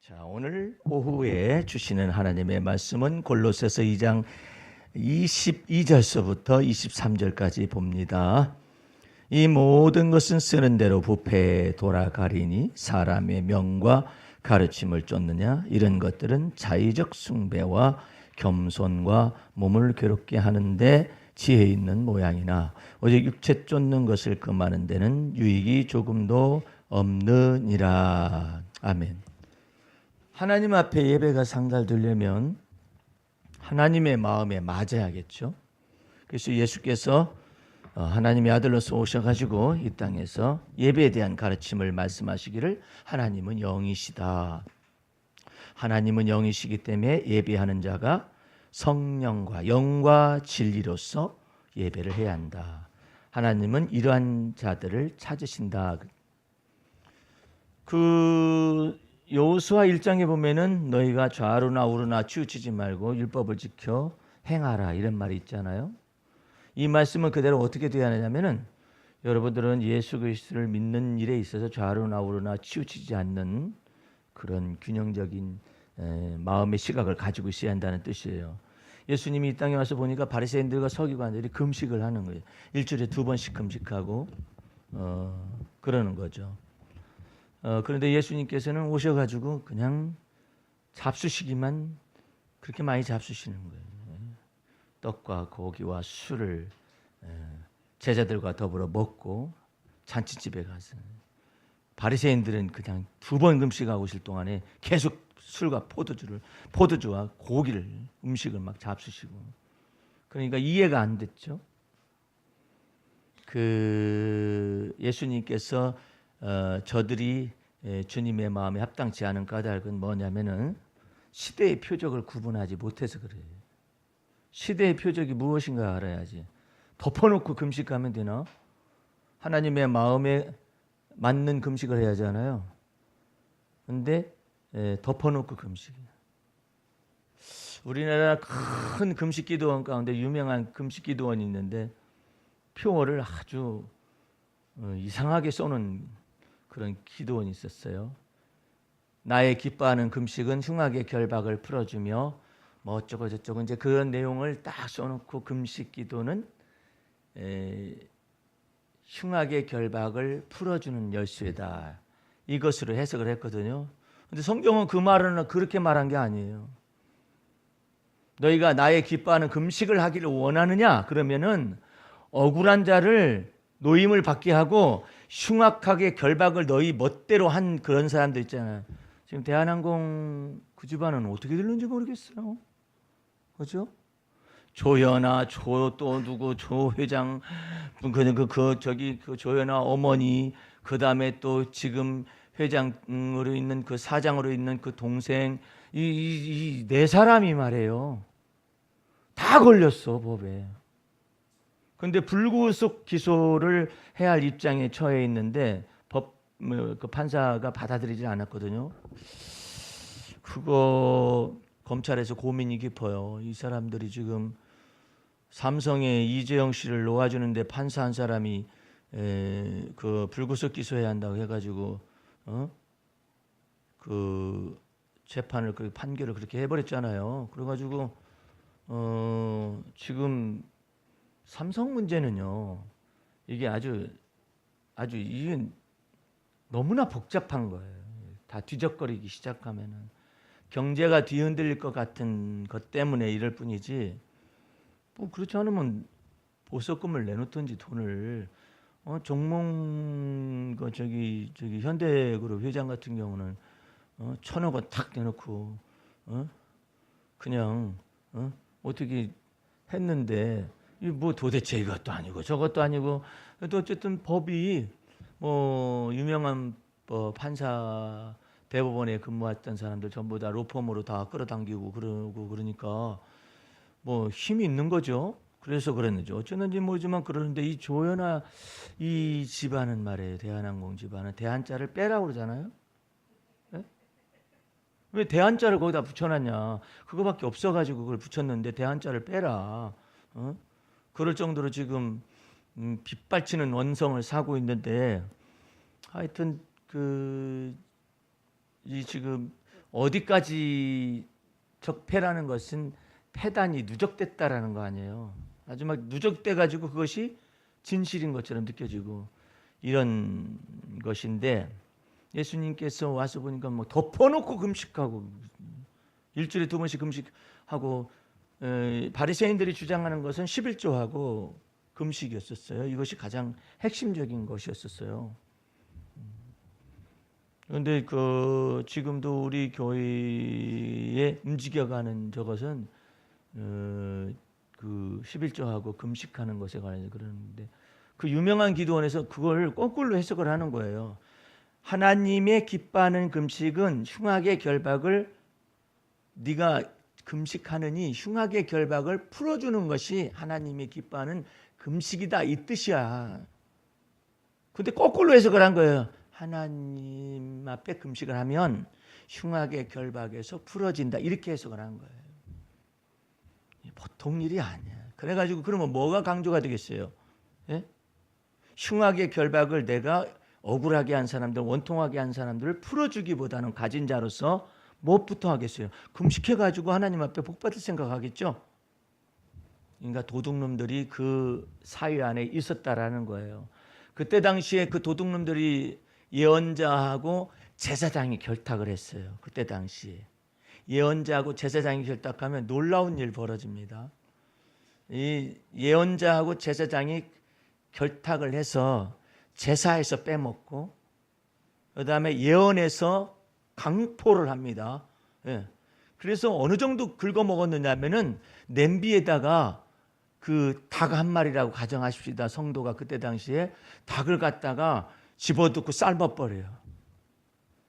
자, 오늘 오후에 주시는 하나님의 말씀은 골로새서 2장 22절서부터 23절까지 봅니다. 이 모든 것은 쓰는 대로 부패에 돌아가리니 사람의 명과 가르침을 쫓느냐, 이런 것들은 자의적 숭배와 겸손과 몸을 괴롭게 하는데 지혜 있는 모양이나 오직 육체 쫓는 것을 금하는 데는 유익이 조금도 없느니라. 아멘. 하나님 앞에 예배가 상달되려면 하나님의 마음에 맞아야겠죠. 그래서 예수께서 하나님의 아들로서 오셔가지고 이 땅에서 예배에 대한 가르침을 말씀하시기를 하나님은 영이시다. 하나님은 영이시기 때문에 예배하는 자가 성령과 영과 진리로서 예배를 해야 한다. 하나님은 이러한 자들을 찾으신다. 여호수아 1장에 보면은 너희가 좌로나 우로나 치우치지 말고 율법을 지켜 행하라, 이런 말이 있잖아요. 이 말씀은 그대로 어떻게 되어야 하냐면은 여러분들은 예수 그리스도를 믿는 일에 있어서 좌로나 우로나 치우치지 않는 그런 균형적인 마음의 시각을 가지고 있어야 한다는 뜻이에요. 예수님이 이 땅에 와서 보니까 바리새인들과 서기관들이 금식을 하는 거예요. 일주일에 2번씩 금식하고 그러는 거죠. 그런데 예수님께서는 오셔가지고 그냥 잡수시기만 그렇게 많이 잡수시는 거예요. 떡과 고기와 술을 제자들과 더불어 먹고 잔치집에 가서, 바리새인들은 그냥 2번 금식하고 있을 동안에 계속 술과 포도주와 고기를, 음식을 막 잡수시고, 그러니까 이해가 안 됐죠. 예수님께서 저들이 주님의 마음에 합당치 않은 까닭은 뭐냐면은 시대의 표적을 구분하지 못해서 그래요. 시대의 표적이 무엇인가 알아야지. 덮어놓고 금식하면 되나? 하나님의 마음에 맞는 금식을 해야 하잖아요. 근데 덮어놓고 금식이에요. 우리나라 큰 금식 기도원 가운데 유명한 금식 기도원이 있는데 표어를 아주 이상하게 써놓은 그런 기도원이 있었어요. 나의 기뻐하는 금식은 흉악의 결박을 풀어주며 뭐 어쩌고 저쩌고 이제 그런 내용을 딱 써놓고, 금식 기도는 흉악의 결박을 풀어주는 열쇠다, 이것으로 해석을 했거든요. 근데 성경은 그 말은 그렇게 말한 게 아니에요. 너희가 나의 기뻐하는 금식을 하기를 원하느냐? 그러면은 억울한 자를 노임을 받게 하고 흉악하게 결박을 너희 멋대로 한 그런 사람들 있잖아요. 지금 대한항공 그 집안은 어떻게 됐는지 모르겠어요. 그죠? 조연아, 또 누구, 조 회장, 그 조연아 어머니, 그 다음에 또 지금 회장으로 있는 그 사장으로 있는 그 동생, 이 네 사람이 말이에요. 다 걸렸어, 법에. 근데 불구속 기소를 해야 할 입장에 처해 있는데 그 판사가 받아들이지 않았거든요. 그거 검찰에서 고민이 깊어요. 이 사람들이 지금 삼성의 이재영 씨를 놓아주는데 판사 한 사람이 그 불구속 기소해야 한다고 해가지고 그 재판을, 그 판결을 그렇게 해버렸잖아요. 그래가지고 지금 삼성 문제는요, 이게 아주 이게 너무나 복잡한 거예요. 다 뒤적거리기 시작하면은 경제가 뒤흔들릴 것 같은 것 때문에 이럴 뿐이지, 뭐 그렇지 않으면 보석금을 내놓든지 돈을 종몽 저기 현대그룹 회장 같은 경우는 1,000억 원 탁 내놓고 그냥 어떻게 했는데, 뭐 도대체 이것도 아니고 저것도 아니고, 또 어쨌든 법이 뭐 유명한 판사, 대법원에 근무했던 사람들 전부 다 로펌으로 다 끌어당기고 그러고, 그러니까 뭐 힘이 있는 거죠. 그래서 그랬는지 어쩌는지 모르지만 그러는데, 이 조연아 이 집안은 말이에요, 대한항공 집안은 대한자를 빼라고 그러잖아요. 네? 왜 대한자를 거기다 붙여놨냐? 그거밖에 없어가지고 그걸 붙였는데 대한자를 빼라. 그럴 정도로 지금 빗발치는 원성을 사고 있는데, 하여튼 이 지금 어디까지 적폐라는 것은 폐단이 누적됐다라는 거 아니에요. 아주 막 누적돼 가지고 그것이 진실인 것처럼 느껴지고 이런 것인데, 예수님께서 와서 보니까 뭐 덮어놓고 금식하고 일주일에 2번씩 금식하고, 바리새인들이 주장하는 것은 11조하고 금식이었었어요. 이것이 가장 핵심적인 것이었었어요. 그런데 지금도 우리 교회에 움직여가는 저것은 그 11조하고 금식하는 것에 관해서 그러는데, 그 유명한 기도원에서 그걸 거꾸로 해석을 하는 거예요. 하나님의 기뻐하는 금식은 흉악의 결박을, 네가 금식하느니 흉악의 결박을 풀어주는 것이 하나님이 기뻐하는 금식이다, 이 뜻이야. 근데 거꾸로 해석을 한 거예요. 하나님 앞에 금식을 하면 흉악의 결박에서 풀어진다, 이렇게 해석을 한 거예요. 보통 일이 아니야. 그래가지고 그러면 뭐가 강조가 되겠어요? 예? 흉악의 결박을 내가 억울하게 한 사람들, 원통하게 한 사람들을 풀어주기보다는 가진 자로서 무엇부터 하겠어요? 금식해가지고 하나님 앞에 복 받을 생각하겠죠? 그러니까 도둑놈들이 그 사회 안에 있었다라는 거예요. 그때 당시에 그 도둑놈들이 예언자하고 제사장이 결탁을 했어요. 그때 당시에 예언자하고 제사장이 결탁하면 놀라운 일 벌어집니다. 이 예언자하고 제사장이 결탁을 해서 제사에서 빼먹고, 그다음에 예언에서 강포를 합니다. 예. 그래서 어느 정도 긁어 먹었느냐면은 냄비에다가 그 닭 한 마리라고 가정하십시다. 성도가 그때 당시에 닭을 갖다가 집어넣고 삶아버려요.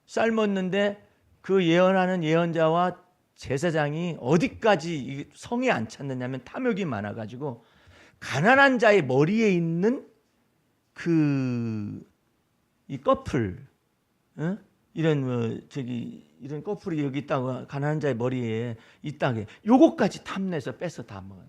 삶았는데 그 예언하는 예언자와 제사장이 어디까지 성에 안 찼느냐면 탐욕이 많아가지고 가난한 자의 머리에 있는 이 꺼풀, 어? 이런 이런 꺼풀이 여기 있다고, 가난한 자의 머리에 있다게 요거까지 탐내서 뺏어 다 먹어요.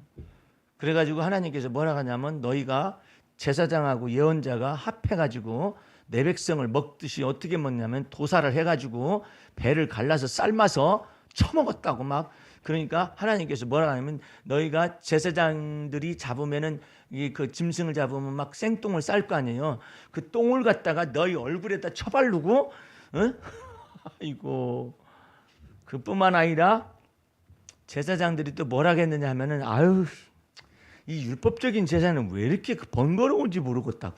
그래가지고 하나님께서 뭐라 하냐면, 너희가 제사장하고 예언자가 합해가지고 내 백성을 먹듯이 어떻게 먹냐면 도살을 해가지고 배를 갈라서 삶아서 처먹었다고 막. 그러니까 하나님께서 뭐라 하냐면, 너희가 제사장들이 잡으면은 그 짐승을 잡으면 막 생똥을 쌀 거 아니에요. 그 똥을 갖다가 너희 얼굴에다 쳐바르고, 응? 아이고. 그뿐만 아니라 제사장들이 또 뭐라 했느냐 하면은, 아유, 이 율법적인 제사는 왜 이렇게 번거로운지 모르겠다고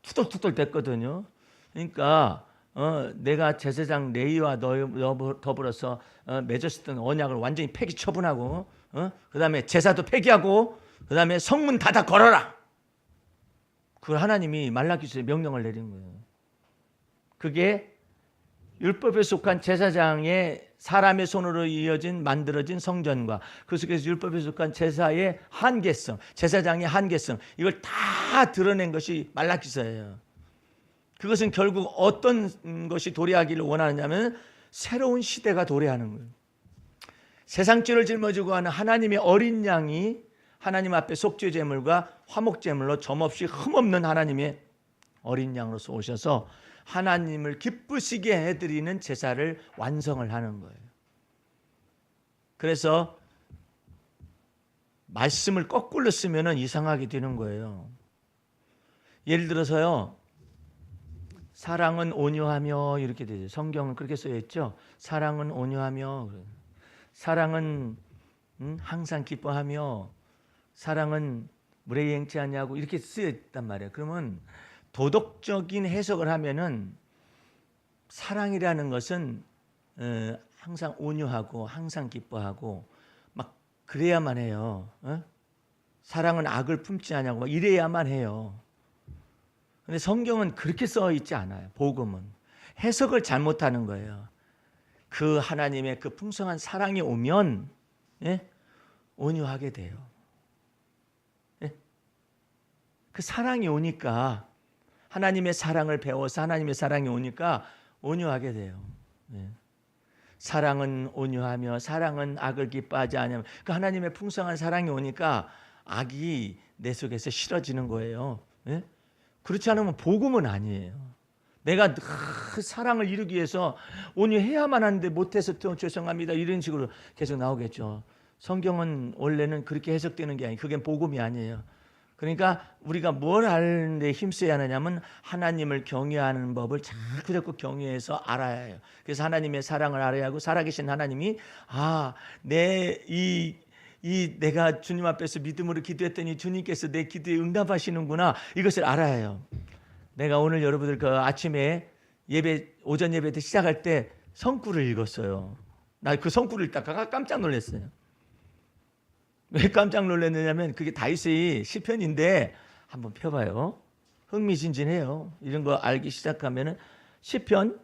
투덜투덜 댔거든요. 그러니까 내가 제사장 레위와 너 더불어서 맺었던 언약을 완전히 폐기 처분하고, 그다음에 제사도 폐기하고, 그다음에 성문 닫아 걸어라. 그 하나님이 말라기서에 명령을 내린 거예요. 그게 율법에 속한 제사장의 사람의 손으로 만들어진 성전과 그 속에서 율법에 속한 제사의 한계성, 제사장의 한계성, 이걸 다 드러낸 것이 말라기서예요. 그것은 결국 어떤 것이 도래하기를 원하느냐면 새로운 시대가 도래하는 거예요. 세상죄를 짊어지고 하는 하나님의 어린 양이 하나님 앞에 속죄 제물과 화목 제물로 점없이 흠없는 하나님의 어린 양으로서 오셔서 하나님을 기쁘시게 해드리는 제사를 완성을 하는 거예요. 그래서 말씀을 거꾸로 쓰면 이상하게 되는 거예요. 예를 들어서요, 사랑은 온유하며 이렇게 되죠. 성경은 그렇게 쓰여 있죠. 사랑은 온유하며, 사랑은 항상 기뻐하며, 사랑은 무례행치 않냐고 이렇게 쓰여 있단 말이에요. 그러면 도덕적인 해석을 하면은 사랑이라는 것은 항상 온유하고 항상 기뻐하고 막 그래야만 해요. 사랑은 악을 품지 않냐고 막 이래야만 해요. 근데 성경은 그렇게 써 있지 않아요. 복음은 해석을 잘못하는 거예요. 그 하나님의 그 풍성한 사랑이 오면 온유하게 돼요. 그 사랑이 오니까, 하나님의 사랑을 배워서 하나님의 사랑이 오니까 온유하게 돼요. 사랑은 온유하며 사랑은 악을 기뻐하지 않으며, 그 하나님의 풍성한 사랑이 오니까 악이 내 속에서 싫어지는 거예요. 그렇지 않으면 복음은 아니에요. 내가 그 사랑을 이루기 위해서 온유해야만 하는데 못해서 죄송합니다. 이런 식으로 계속 나오겠죠. 성경은 원래는 그렇게 해석되는 게 아니에요. 그게 복음이 아니에요. 그러니까 우리가 뭘 하는데 힘써야 하느냐면 하나님을 경외하는 법을 자꾸 경외해서 알아야 해요. 그래서 하나님의 사랑을 알아야 하고 살아계신 하나님이 내가 주님 앞에서 믿음으로 기도했더니 주님께서 내 기도에 응답하시는구나. 이것을 알아야 해요. 내가 오늘 여러분들 그 아침에 오전 예배 때 시작할 때 성구를 읽었어요. 나 그 성구를 읽다가 깜짝 놀랐어요. 왜 깜짝 놀랐느냐면 그게 다윗의 시편인데 한번 펴봐요. 흥미진진해요. 이런 거 알기 시작하면은 시편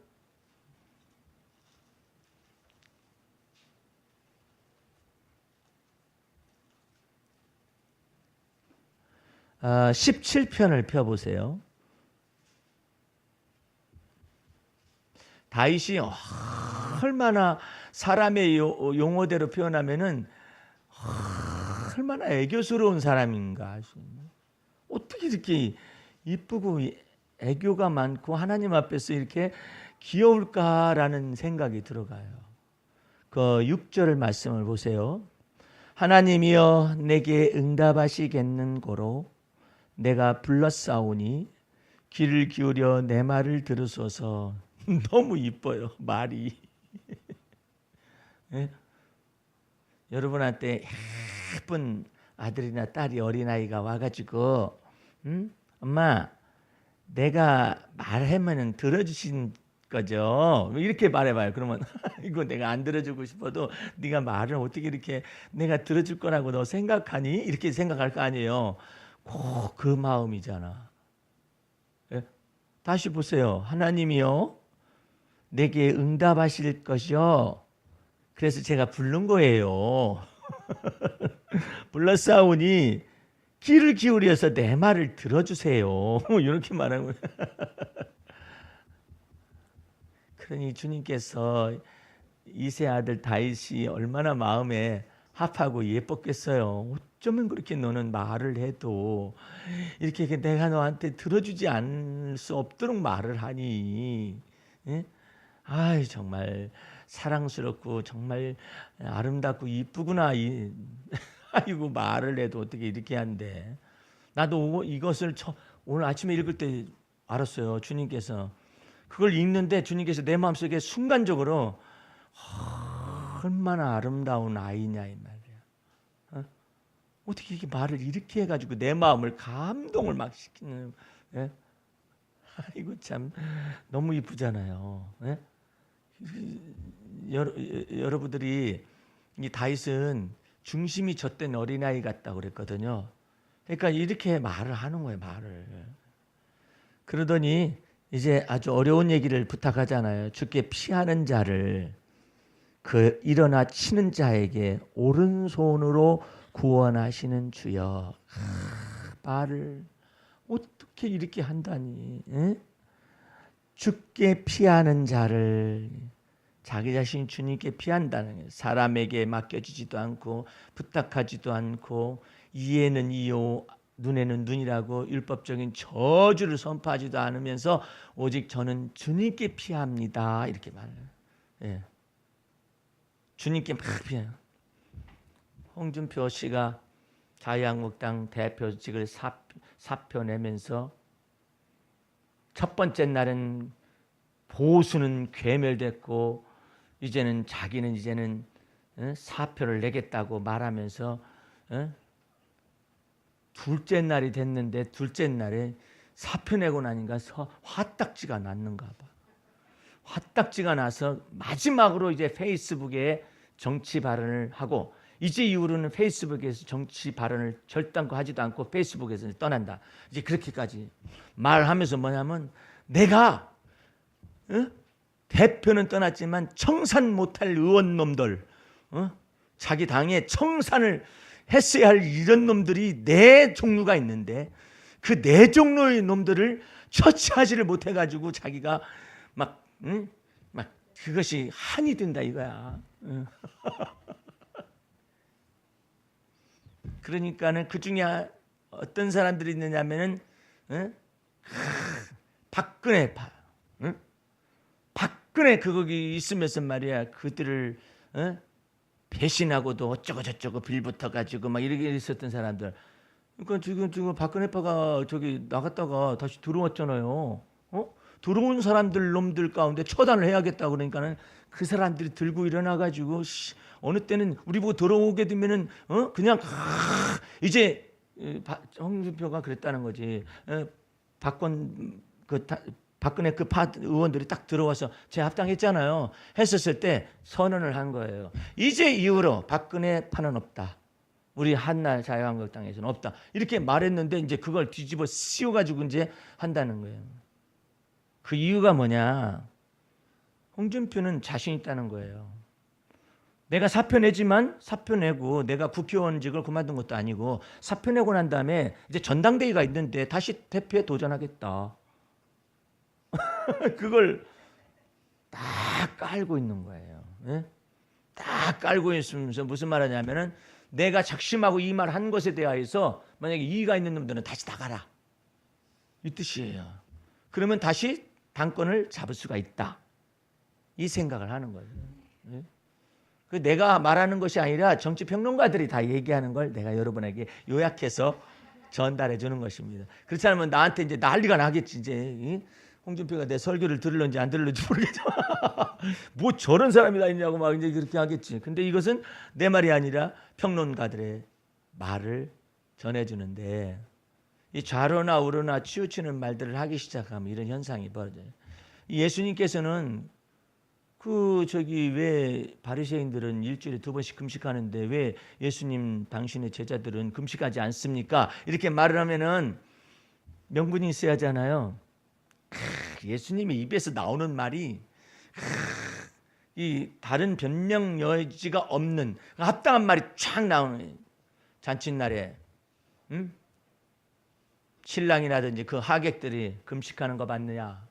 17편을 펴보세요. 다윗이 얼마나 사람의 용어대로 표현하면은 얼마나 애교스러운 사람인가. 어떻게 이렇게 이쁘고 애교가 많고 하나님 앞에서 이렇게 귀여울까라는 생각이 들어가요. 그 6절 말씀을 보세요. 하나님이여 내게 응답하시겠는 고로 내가 불렀사오니 귀를 기울여 내 말을 들으소서. 너무 이뻐요 말이. 네? 여러분한테 예쁜 아들이나 딸이 어린아이가 와가지고 엄마 내가 말하면 들어주신 거죠. 이렇게 말해봐요. 그러면 이거 내가 안 들어주고 싶어도 네가 말을 어떻게 이렇게 내가 들어줄 거라고 너 생각하니? 이렇게 생각할 거 아니에요. 꼭 그 마음이잖아. 예? 다시 보세요. 하나님이요 내게 응답하실 것이요. 그래서 제가 부른 거예요. 불렀사오니 귀를 기울여서 내 말을 들어주세요. 이렇게 말한 거예요. 그러니 주님께서 이세 아들 다윗이 얼마나 마음에 합하고 예뻤겠어요. 어쩌면 그렇게 너는 말을 해도 이렇게 내가 너한테 들어주지 않을 수 없도록 말을 하니. 예? 아이 정말 사랑스럽고 정말 아름답고 이쁘구나. 아이고 말을 해도 어떻게 이렇게 한대. 나도 이것을 오늘 아침에 읽을 때 알았어요. 주님께서 그걸 읽는데 주님께서 내 마음속에 순간적으로 얼마나 아름다운 아이냐 이 말이야. 어떻게 이렇게 말을 이렇게 해가지고 내 마음을 감동을 막 시키는. 예? 아이고 참 너무 이쁘잖아요. 예? 여러분들이 이 다윗은 중심이 젖된 어린아이 같다고 그랬거든요. 그러니까 이렇게 말을 하는 거예요. 말을. 그러더니 이제 아주 어려운 얘기를 부탁하잖아요. 주께 피하는 자를 그 일어나 치는 자에게 오른손으로 구원하시는 주여. 말을 어떻게 이렇게 한다니. 에? 주께 피하는 자를 자기 자신 주님께 피한다는 거예요. 사람에게 맡겨지지도 않고 부탁하지도 않고 이에는 이요 눈에는 눈이라고 율법적인 저주를 선포하지도 않으면서 오직 저는 주님께 피합니다. 이렇게 말해요. 예. 주님께 막 피해요. 홍준표 씨가 자유한국당 대표직을 사표 내면서 첫 번째 날은 보수는 괴멸됐고 이제는 자기는 사표를 내겠다고 말하면서 둘째 날이 됐는데 둘째 날에 사표 내고 나니까 화딱지가 났는가 봐. 화딱지가 나서 마지막으로 이제 페이스북에 정치 발언을 하고 이제 이후로는 페이스북에서 정치 발언을 절단코 하지도 않고 페이스북에서 떠난다. 이제 그렇게까지 말하면서 뭐냐면 내가 대표는 떠났지만 청산 못할 의원놈들 자기 당에 청산을 했어야 할 이런 놈들이 네 종류가 있는데 그 네 종류의 놈들을 처치하지를 못해가지고 자기가 막 그것이 한이 된다 이거야. 그러니까는 그 중에 어떤 사람들이 있느냐면은 박근혜 박근혜 거기 있으면서 말이야 그들을 배신하고도 어쩌고 저쩌고 빌붙어 가지고 막 이렇게 있었던 사람들. 그러니까 지금 박근혜파가 저기 나갔다가 다시 들어왔잖아요. 들어온 사람들 놈들 가운데 처단을 해야겠다 그러니까는 그 사람들이 들고 일어나 가지고 어느 때는 우리 보고 들어오게 되면은 그냥 이제 홍준표가 그랬다는 거지. 박근혜 그 파 의원들이 딱 들어와서 재합당했잖아요. 했었을 때 선언을 한 거예요. 이제 이후로 박근혜 파는 없다. 우리 한날 자유한국당에서는 없다. 이렇게 말했는데 이제 그걸 뒤집어 씌워가지고 이제 한다는 거예요. 그 이유가 뭐냐? 홍준표는 자신 있다는 거예요. 내가 사표 내지만 사표 내고 내가 국회의원직을 그만둔 것도 아니고 사표 내고 난 다음에 이제 전당대회가 있는데 다시 대표에 도전하겠다. 그걸 딱 깔고 있는 거예요. 예? 딱 깔고 있으면서 무슨 말하냐면은 내가 작심하고 이 말 한 것에 대하여서 만약에 이의가 있는 놈들은 다시 나가라. 이 뜻이에요. 그러면 다시 당권을 잡을 수가 있다. 이 생각을 하는 거예요. 예? 그 내가 말하는 것이 아니라 정치 평론가들이 다 얘기하는 걸 내가 여러분에게 요약해서 전달해 주는 것입니다. 그렇지 않으면 나한테 이제 난리가 나겠지. 이제 홍준표가 내 설교를 들을런지 안 들을런지 모르겠지만 뭐 저런 사람이 다 있냐고 막 이제 그렇게 하겠지. 근데 이것은 내 말이 아니라 평론가들의 말을 전해주는데 이 좌로나 우로나 치우치는 말들을 하기 시작하면 이런 현상이 벌어져요. 예수님께서는 왜 바리새인들은 일주일에 2번씩 금식하는데 왜 예수님 당신의 제자들은 금식하지 않습니까? 이렇게 말을 하면은 명분이 있어야 하잖아요. 예수님의 입에서 나오는 말이 이 다른 변명 여지가 없는 합당한 말이 쫙 나오는 잔칫날에 신랑이라든지 그 하객들이 금식하는 거 봤느냐?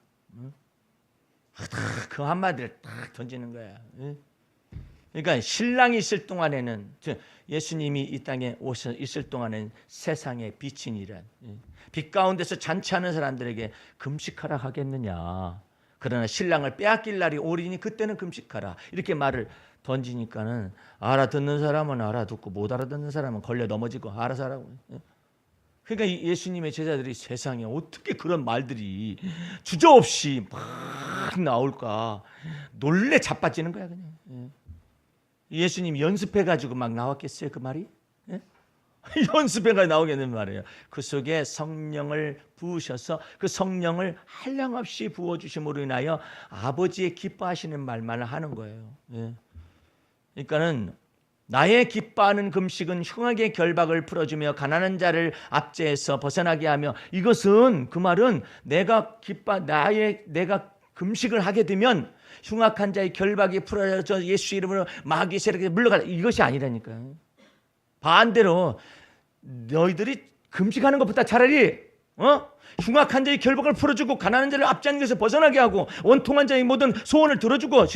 그 한마디를 딱 던지는 거야. 그러니까 신랑이 있을 동안에는 예수님이 이 땅에 있을 동안에는 세상의 빛이니라. 빛 가운데서 잔치하는 사람들에게 금식하라 하겠느냐. 그러나 신랑을 빼앗길 날이 오리니 그때는 금식하라. 이렇게 말을 던지니까는 알아듣는 사람은 알아듣고 못 알아듣는 사람은 걸려 넘어지고 알아서 하라고. 그러니까 예수님의 제자들이 세상에 어떻게 그런 말들이 주저없이 막 나올까 놀래 자빠지는 거야 그냥. 예수님이 연습해가지고 막 나왔겠어요 그 말이? 연습해가 나오겠는 말이에요. 그 속에 성령을 부으셔서 그 성령을 한량없이 부어주심으로 인하여 아버지의 기뻐하시는 말만을 하는 거예요. 그러니까는 나의 기뻐하는 금식은 흉악의 결박을 풀어주며 가난한 자를 압제해서 벗어나게 하며 이것은 그 말은 내가 금식을 하게 되면 흉악한 자의 결박이 풀어져 예수 이름으로 마귀 세력에 물러가라 이것이 아니라니까요. 반대로 너희들이 금식하는 것보다 차라리 흉악한 자의 결박을 풀어주고 가난한 자를 압제하는 것에서 벗어나게 하고 원통한 자의 모든 소원을 들어주고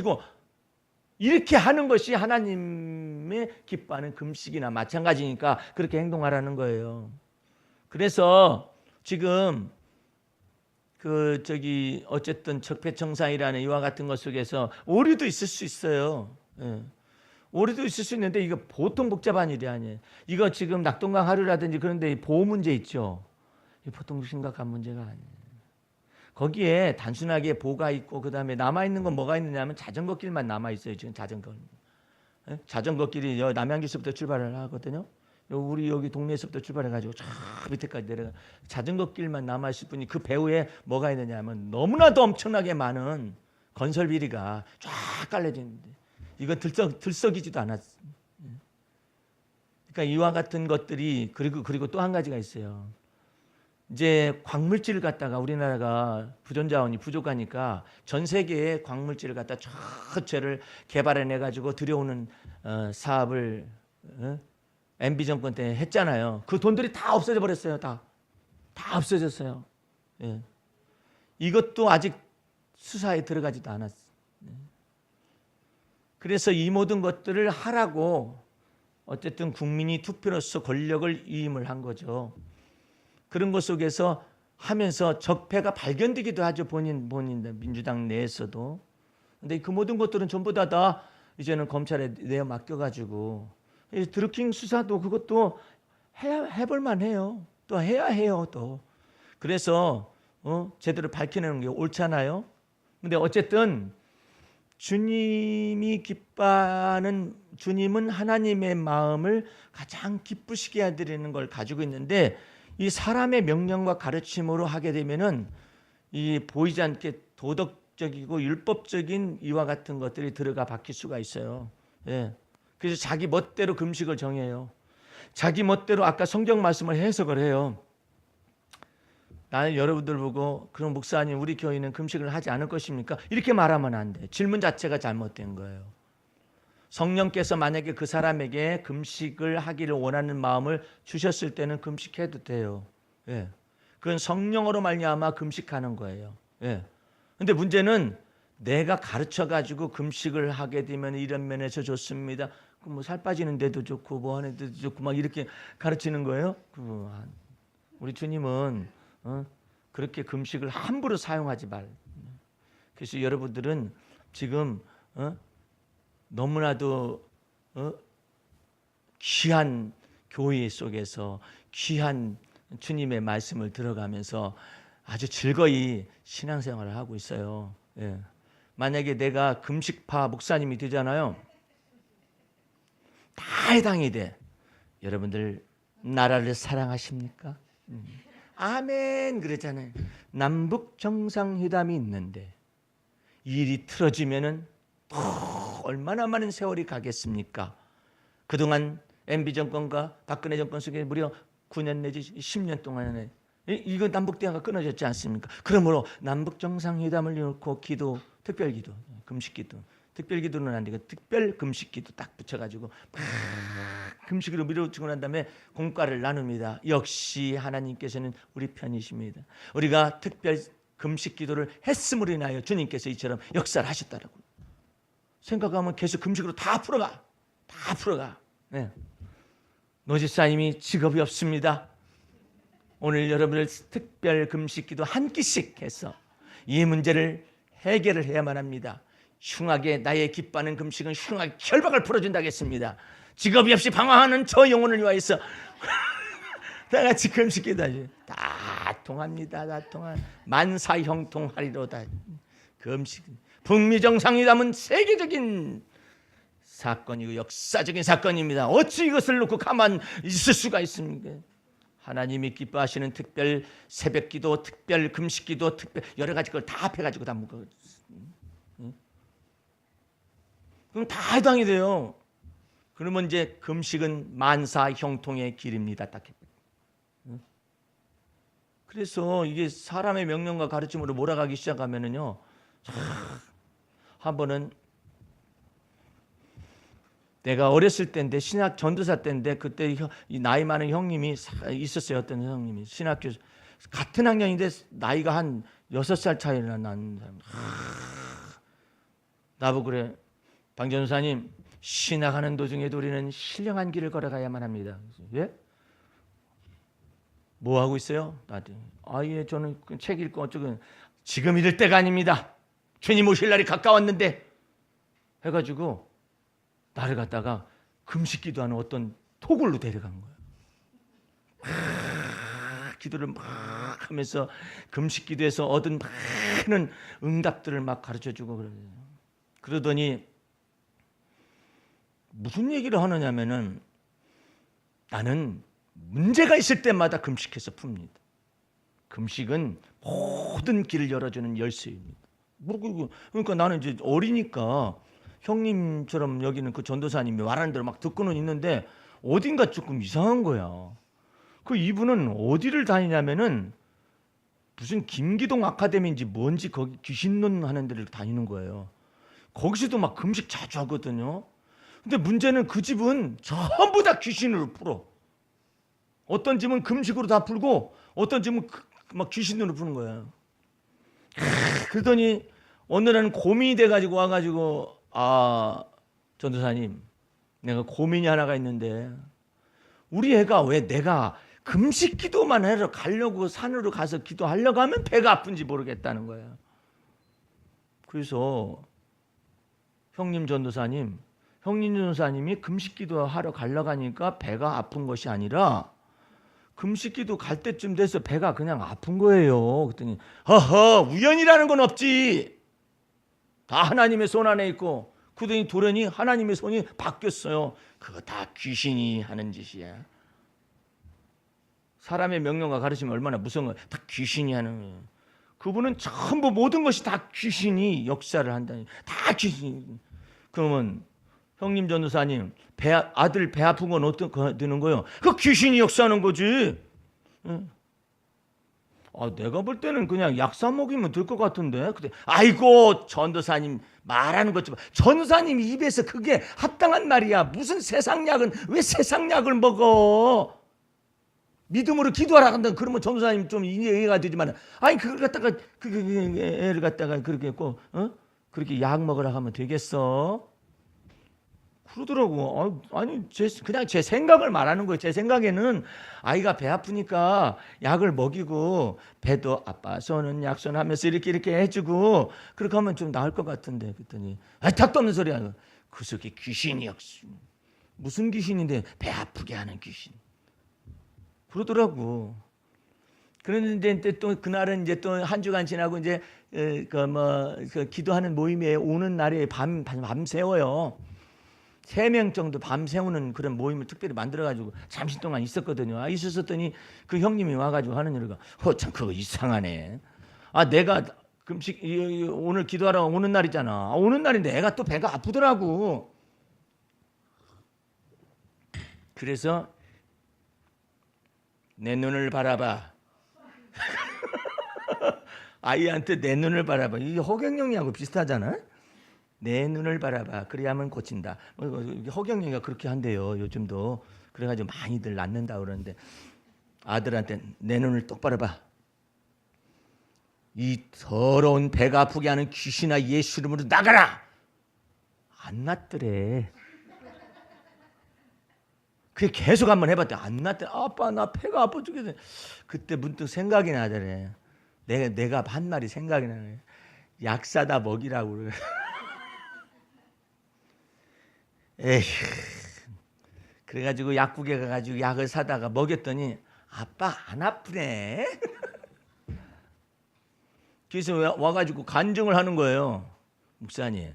이렇게 하는 것이 하나님의 기뻐하는 금식이나 마찬가지니까 그렇게 행동하라는 거예요. 그래서 지금 어쨌든 적폐청산이라는 이와 같은 것 속에서 오류도 있을 수 있어요. 오류도 있을 수 있는데 이거 보통 복잡한 일이 아니에요. 이거 지금 낙동강 하류라든지 그런데 보호 문제 있죠. 이거 보통 심각한 문제가 아니에요. 거기에 단순하게 보가 있고 그다음에 남아있는 건 뭐가 있느냐면 자전거 길만 남아있어요. 지금 자전거 길이 남양주에서부터 출발을 하거든요. 우리 여기 동네에서부터 출발해가지고 저 밑에까지 내려가 자전거 길만 남아있을 뿐이 그 배후에 뭐가 있느냐면 너무나도 엄청나게 많은 건설 비리가 쫙 깔려지는데 이건 들썩이지도 않았어요. 그러니까 이와 같은 것들이 그리고 또 한 가지가 있어요. 이제 광물질을 갖다가 우리나라가 부존자원이 부족하니까 전 세계에 광물질을 갖다 전체를 개발해내 가지고 들여오는 사업을 MB 정권 때 했잖아요. 그 돈들이 다 없어져 버렸어요. 다 없어졌어요. 이것도 아직 수사에 들어가지도 않았어요. 그래서 이 모든 것들을 하라고 어쨌든 국민이 투표로서 권력을 위임을 한 거죠. 그런 것 속에서 하면서 적폐가 발견되기도 하죠. 본인 민주당 내에서도 근데 그 모든 것들은 전부 다 이제는 검찰에 내어 맡겨가지고 드루킹 수사도 그것도 해볼만 해요. 또 해야 해요. 또 그래서 제대로 밝혀내는 게 옳잖아요. 근데 어쨌든 주님이 기뻐하는, 주님은 하나님의 마음을 가장 기쁘시게 해드리는 걸 가지고 있는데, 이 사람의 명령과 가르침으로 하게 되면은 이 보이지 않게 도덕적이고 율법적인 이와 같은 것들이 들어가 박힐 수가 있어요. 예. 그래서 자기 멋대로 금식을 정해요. 자기 멋대로 아까 성경 말씀을 해석을 해요. 나는 여러분들 보고 그럼 목사님 우리 교회는 금식을 하지 않을 것입니까? 이렇게 말하면 안 돼. 질문 자체가 잘못된 거예요. 성령께서 만약에 그 사람에게 금식을 하기를 원하는 마음을 주셨을 때는 금식해도 돼요. 예. 그건 성령으로 말미암아 금식하는 거예요. 예. 근데 문제는 내가 가르쳐 가지고 금식을 하게 되면 이런 면에서 좋습니다. 뭐 살 빠지는 데도 좋고 뭐 하는 데도 좋고 막 이렇게 가르치는 거예요. 우리 주님은 그렇게 금식을 함부로 사용하지 말. 그래서 여러분들은 지금 너무나도 귀한 교회 속에서 귀한 주님의 말씀을 들어가면서 아주 즐거이 신앙생활을 하고 있어요. 예. 만약에 내가 금식파 목사님이 되잖아요. 다 해당이 돼. 여러분들 나라를 사랑하십니까? 아멘 그러잖아요. 남북 정상회담이 있는데 일이 틀어지면은 얼마나 많은 세월이 가겠습니까? 그동안 MB 정권과 박근혜 정권 속에 무려 9년 내지 10년 동안에 이거 남북 대화가 끊어졌지 않습니까? 그러므로 남북 정상회담을 놓고 기도, 특별기도, 금식기도, 특별기도는 안 되고 특별 금식기도 딱 붙여가지고 막 금식으로 밀어붙이고 난 다음에 공과를 나눕니다. 역시 하나님께서는 우리 편이십니다. 우리가 특별 금식기도를 했음으로 인하여 주님께서 이처럼 역사를 하셨다라고 생각하면 계속 금식으로 다 풀어가. 다 풀어가. 네. 노집사님이 직업이 없습니다. 오늘 여러분을 특별 금식기도 한 끼씩 해서 이 문제를 해결을 해야만 합니다. 흉하게 나의 기뻐하는 금식은 흉하게 결박을 풀어준다겠습니다. 직업이 없이 방황하는 저 영혼을 위하여서 다 같이 금식기도 하죠. 다 통합니다. 다 통한 만사형통하리로다. 금식. 북미 정상회담은 세계적인 사건이고 역사적인 사건입니다. 어찌 이것을 놓고 가만 있을 수가 있습니까? 하나님이 기뻐하시는 특별 새벽기도, 특별 금식기도, 특별 여러 가지 걸 다 합해가지고 다 묶어. 그럼 다 해당이 돼요. 그러면 이제 금식은 만사형통의 길입니다. 딱. 그래서 이게 사람의 명령과 가르침으로 몰아가기 시작하면은요. 한 번은 내가 어렸을 때인데 신학 전도사 때인데 그때 나이 많은 형님이 있었어요. 어떤 형님이 신학교 같은 학년인데 나이가 한 6살 차이나 나는 사람. 나보고 그래. 방 전도사님 신학하는 도중에도 우리는 신령한 길을 걸어가야만 합니다. 예? 뭐 하고 있어요? 나한테. 예, 저는 책 읽고 어쩌고. 지금 이럴 때가 아닙니다. 주님 오실 날이 가까웠는데 해가지고 나를 갖다가 금식기도하는 어떤 토굴로 데려간 거예요. 기도를 막 하면서 금식기도에서 얻은 많은 응답들을 막 가르쳐주고 그래요. 그러더니 무슨 얘기를 하느냐면은 나는 문제가 있을 때마다 금식해서 풉니다. 금식은 모든 길을 열어주는 열쇠입니다. 그러니까 나는 이제 어리니까 형님처럼 여기는 그 전도사님이 말하는 대로 막 듣고는 있는데 어딘가 조금 이상한 거야. 그 이분은 어디를 다니냐면은 무슨 김기동 아카데미인지 뭔지 거기 귀신론 하는 데를 다니는 거예요. 거기서도 막 금식 자주 하거든요. 근데 문제는 그 집은 전부 다 귀신으로 풀어. 어떤 집은 금식으로 다 풀고 어떤 집은 막 귀신으로 푸는 거야. 그러더니 어느 날은 고민이 돼가지고 와가지고 전도사님 내가 고민이 하나가 있는데 우리 애가 왜 내가 금식 기도만 하러 가려고 산으로 가서 기도하려고 하면 배가 아픈지 모르겠다는 거예요. 그래서 형님 전도사님이 금식기도 하러 가려고 하니까 배가 아픈 것이 아니라 금식기도 갈 때쯤 돼서 배가 그냥 아픈 거예요. 그랬더니 허허 우연이라는 건 없지. 다 하나님의 손 안에 있고 그러더니 돌연히 하나님의 손이 바뀌었어요. 그거 다 귀신이 하는 짓이야. 사람의 명령과 가르치면 얼마나 무서운 거야. 다 귀신이 하는 거예요. 그분은 전부 모든 것이 다 귀신이 역사를 한다니. 다 귀신. 그러면 형님 전도사님 아들 배 아픈 건 어떤 거 되는 거예요? 그 귀신이 역사하는 거지. 내가 볼 때는 그냥 약 사 먹이면 될 것 같은데. 근데 아이고 전도사님 말하는 것 좀. 전도사님 입에서 그게 합당한 말이야. 무슨 세상 약은 왜 세상 약을 먹어? 믿음으로 기도하라 한다. 그러면 전도사님 좀 이해가 되지만 아니 그걸 갖다가 애를 갖다가 그렇게 꼭 그렇게 약 먹으라 하면 되겠어? 그러더라고. 아니 그냥 제 생각을 말하는 거예요. 제 생각에는 아이가 배 아프니까 약을 먹이고 배도 아파서는 약손하면서 이렇게 해주고 그렇게 하면 좀 나을 것 같은데. 그랬더니 닭도 없는 소리야. 그 속에 귀신이 역시 무슨 귀신인데 배 아프게 하는 귀신. 그러더라고. 그런데 또 그날은 이제 또 한 주간 지나고 이제 그 기도하는 모임에 오는 날에 밤새워요. 3명 정도 밤새우는 그런 모임을 특별히 만들어가지고 잠시 동안 있었거든요. 있었더니 그 형님이 와가지고 하는 일가 참 그거 이상하네. 내가 금식 오늘 기도하러 오는 날이잖아. 오는 날인데 애가 또 배가 아프더라고. 그래서 내 눈을 바라봐. 아이한테 내 눈을 바라봐. 이게 허경영이하고 비슷하잖아. 내 눈을 바라봐. 그래야만 고친다. 허경영이가 그렇게 한대요. 요즘도. 그래가지고 많이들 낳는다 그러는데 아들한테 내 눈을 똑바로 봐. 이 더러운 배가 아프게 하는 귀신아 예수 이름으로 나가라. 안 낫더래. 그게 계속 한번 해봤대. 안 낫대. 아빠 나 배가 아파 죽겠네. 그때 문득 생각이 나더래. 내가 한 말이 생각이 나네. 약 사다 먹이라고 그래. 에휴. 그래가지고 약국에 가가지고 약을 사다가 먹였더니 아빠 안 아프네. 그래서 와가지고 간증을 하는 거예요. 목사님.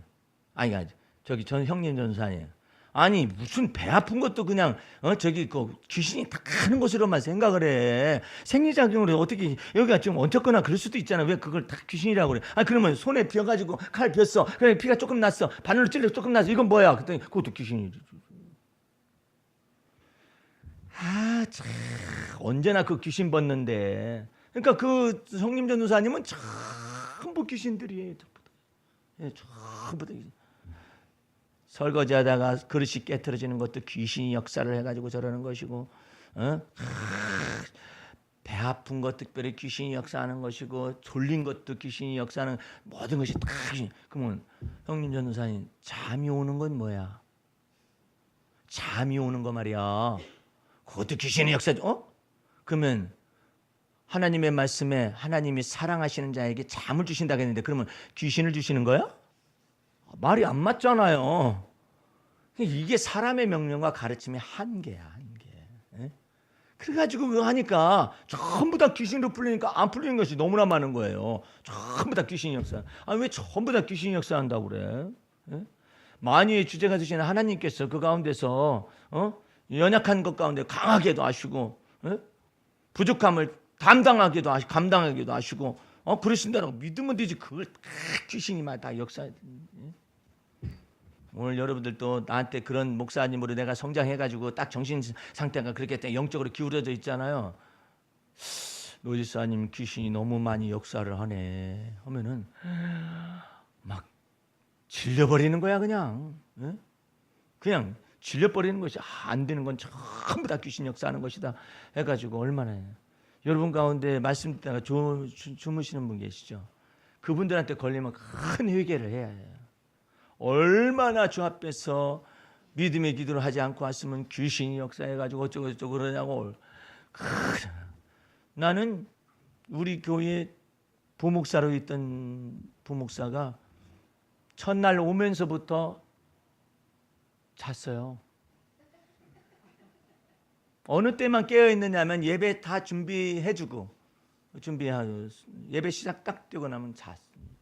아니 저기 전 형님 전사님. 아니 무슨 배 아픈 것도 그냥 저기 그 귀신이 다 하는 것으로만 생각을 해. 생리작용으로 어떻게 여기가 좀 얹혔거나 그럴 수도 있잖아. 왜 그걸 다 귀신이라고 그래? 그러면 손에 비어가지고 칼 빗어. 그래 피가 조금 났어. 바늘로 찔러 조금 났어. 이건 뭐야? 그랬더니 그것도 귀신이지. 참 언제나 그 귀신 벗는데. 그러니까 그 성님 전도사님은 전부 귀신들이에요. 전부 다. 설거지하다가 그릇이 깨트려지는 것도 귀신이 역사를 해가지고 저러는 것이고, 배 아픈 것 특별히 귀신이 역사하는 것이고, 졸린 것도 귀신이 역사하는 모든 것이 다 귀신. 그러면 형님 전도사님 잠이 오는 건 뭐야? 잠이 오는 거 말이야. 그것도 귀신이 역사죠. 그러면 하나님의 말씀에 하나님이 사랑하시는 자에게 잠을 주신다고 했는데 그러면 귀신을 주시는 거야? 말이 안 맞잖아요. 이게 사람의 명령과 가르침의 한계야, 한계. 그래가지고 그거 하니까 전부 다 귀신으로 풀리니까 안 풀리는 것이 너무나 많은 거예요. 전부 다 귀신 역사. 왜 전부 다 귀신 역사한다고 그래? 만유의 주제가 되시는 하나님께서 그 가운데서 연약한 것 가운데 강하게도 하시고 부족함을 감당하기도 하시고 그러신다라고 믿으면 되지. 그걸 다 귀신이 다 역사해. 오늘 여러분들도 나한테 그런 목사님으로 내가 성장해가지고 딱 정신 상태가 그렇게 영적으로 기울어져 있잖아요. 노지사님 귀신이 너무 많이 역사를 하네 하면은 막 질려버리는 거야. 그냥 질려버리는 것이 안 되는 건 전부 다 귀신 역사하는 것이다 해가지고 얼마나 해요. 여러분 가운데 말씀 듣다가 주무시는 분 계시죠? 그분들한테 걸리면 큰 회개를 해야 해요. 얼마나 주 앞에서 믿음의 기도를 하지 않고 왔으면 귀신이 역사해가지고 어쩌고 그러냐고. 나는 우리 교회 부목사로 있던 부목사가 첫날 오면서부터 잤어요. 어느 때만 깨어 있느냐면 예배 다 준비해주고 준비하고 예배 시작 딱 되고 나면 잤습니다.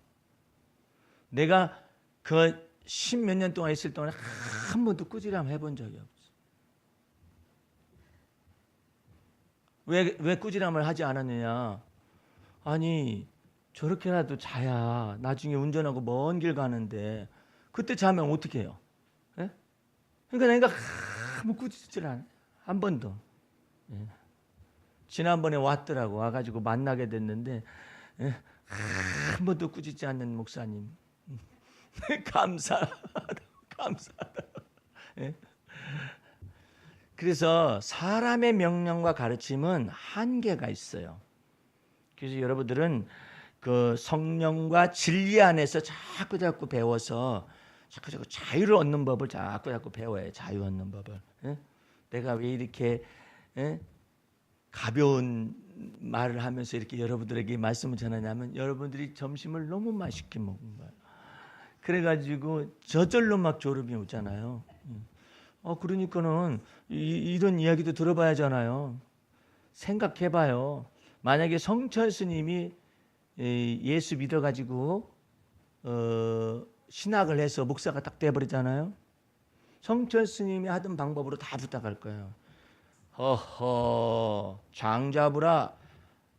내가 그 10몇 년 동안 있을 동안 한 번도 꾸지람 해본 적이 없어. 왜 꾸지람을 하지 않았느냐? 아니 저렇게라도 자야 나중에 운전하고 먼 길 가는데 그때 자면 어떻게 해요? 예? 그러니까 내가 아무 꾸짖질 않아. 한 번도. 예. 지난번에 왔더라고. 와가지고 만나게 됐는데 예. 한 번도 꾸짖지 않는 목사님. 감사하다. 예. 그래서 사람의 명령과 가르침은 한계가 있어요. 그래서 여러분들은 그 성령과 진리 안에서 자꾸 배워서 자꾸 자유를 얻는 법을 자꾸 배워야 자유 얻는 법을. 예? 내가 왜 이렇게 가벼운 말을 하면서 이렇게 여러분들에게 말씀을 전하냐면 여러분들이 점심을 너무 맛있게 먹은 거예요. 그래가지고 저절로 막 졸음이 오잖아요. 그러니까는 이런 이야기도 들어봐야잖아요. 생각해봐요. 만약에 성철 스님이 예수 믿어가지고 신학을 해서 목사가 딱 돼버리잖아요. 성철 스님이 하던 방법으로 다 부탁할 거예요. 허허 장 잡으라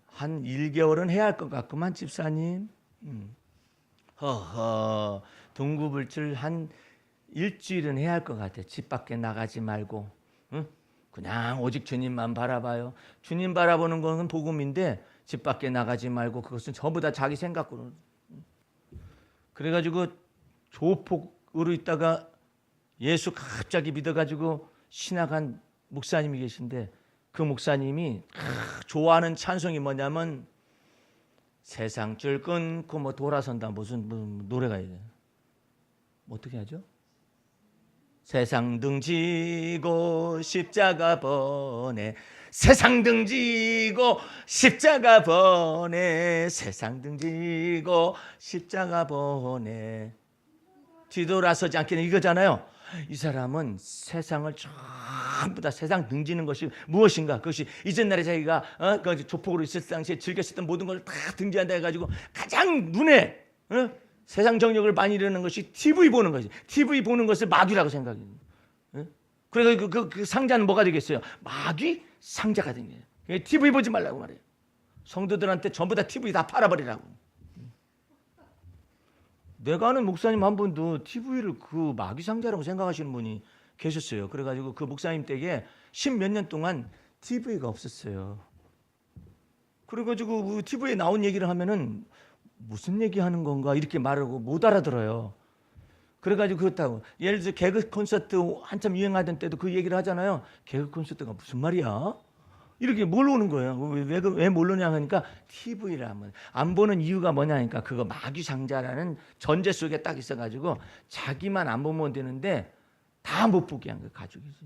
한 1개월은 해야 할 것 같구만 집사님. 허허 동구불출 한 일주일은 해야 할 것 같아. 집 밖에 나가지 말고. 응? 그냥 오직 주님만 바라봐요. 주님 바라보는 것은 복음인데 집 밖에 나가지 말고 그것은 전부 다 자기 생각으로. 그래가지고 조폭으로 있다가 예수 갑자기 믿어가지고 신학한 목사님이 계신데 그 목사님이 좋아하는 찬송이 뭐냐면 세상 줄 끊고 뭐 돌아선다 무슨 노래가 있어요. 어떻게 하죠? 세상 등지고 십자가 번에 세상 등지고 십자가 번에 세상 등지고 십자가 번에 뒤돌아서지 않기는 이거잖아요. 이 사람은 세상을 전부 다 세상 등지는 것이 무엇인가? 그것이 이전날에 자기가 그 조폭으로 있을 당시에 즐겼었던 모든 걸 다 등지한다 해가지고 가장 눈에 세상 정력을 많이 이루는 것이 TV 보는 것이. TV 보는 것을 마귀라고 생각해요. 그래서 그 상자는 뭐가 되겠어요? 마귀 상자가 된 거예요. TV 보지 말라고 말해요. 성도들한테 전부 다 TV 다 팔아버리라고. 내가 아는 목사님 한 분도 TV를 그 마귀 상자라고 생각하시는 분이 계셨어요. 그래가지고 그 목사님 댁에 10몇 년 동안 TV가 없었어요. 그래가지고 그 TV에 나온 얘기를 하면은 무슨 얘기하는 건가 이렇게 말하고 못 알아들어요. 그래가지고 그렇다고 예를 들어 개그 콘서트 한참 유행하던 때도 그 얘기를 하잖아요. 개그 콘서트가 무슨 말이야? 이렇게 모르는 거예요. 왜 모르냐 하니까 TV를 안 보는 이유가 뭐냐니까 그거 마귀 상자라는 전제 속에 딱 있어가지고 자기만 안 보면 되는데 다 못 보게 한 거예요. 가족이지.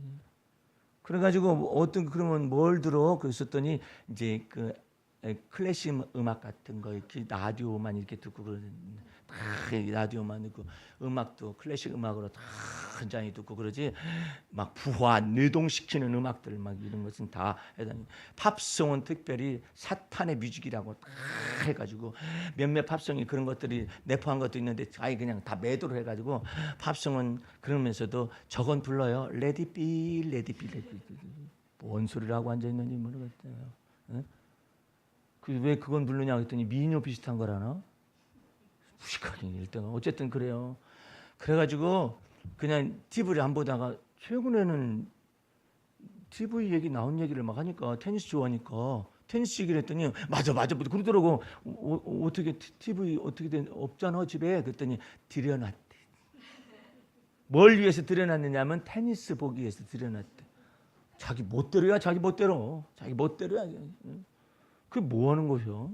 그래가지고 그러면 뭘 들어? 그랬었더니 이제 그 클래식 음악 같은 거 이렇게 라디오만 이렇게 듣고 그러는데 라디오만 듣고 음악도 클래식 음악으로 다 한장이 듣고 그러지 막 부화 뇌동시키는 음악들 막 이런 것은 다 해당이 팝송은 특별히 사탄의 뮤직이라고 다 해가지고 몇몇 팝송이 그런 것들이 내포한 것도 있는데 아예 그냥 다 매도를 해가지고 팝송은 그러면서도 저건 불러요 Let it be, Let it be, Let it be. 뭔 소리를 하고 앉아 있는지 모르겠어요. 응? 왜 그건 부르냐 했더니 미녀 비슷한 거라나? 무식하게 일단 어쨌든 그래요. 그래가지고 그냥 TV를 안 보다가 최근에는 TV 얘기 나온 얘기를 막 하니까 테니스 좋아하니까 테니스 얘기를 했더니 맞아 그러더라고. 어떻게 TV 어떻게 된 없잖아 집에. 그랬더니 들여놨대. 뭘 위해서 들여놨느냐면 테니스 보기 위해서 들여놨대. 자기 멋대로야. 자기 멋대로야. 그게 뭐 하는 것이야?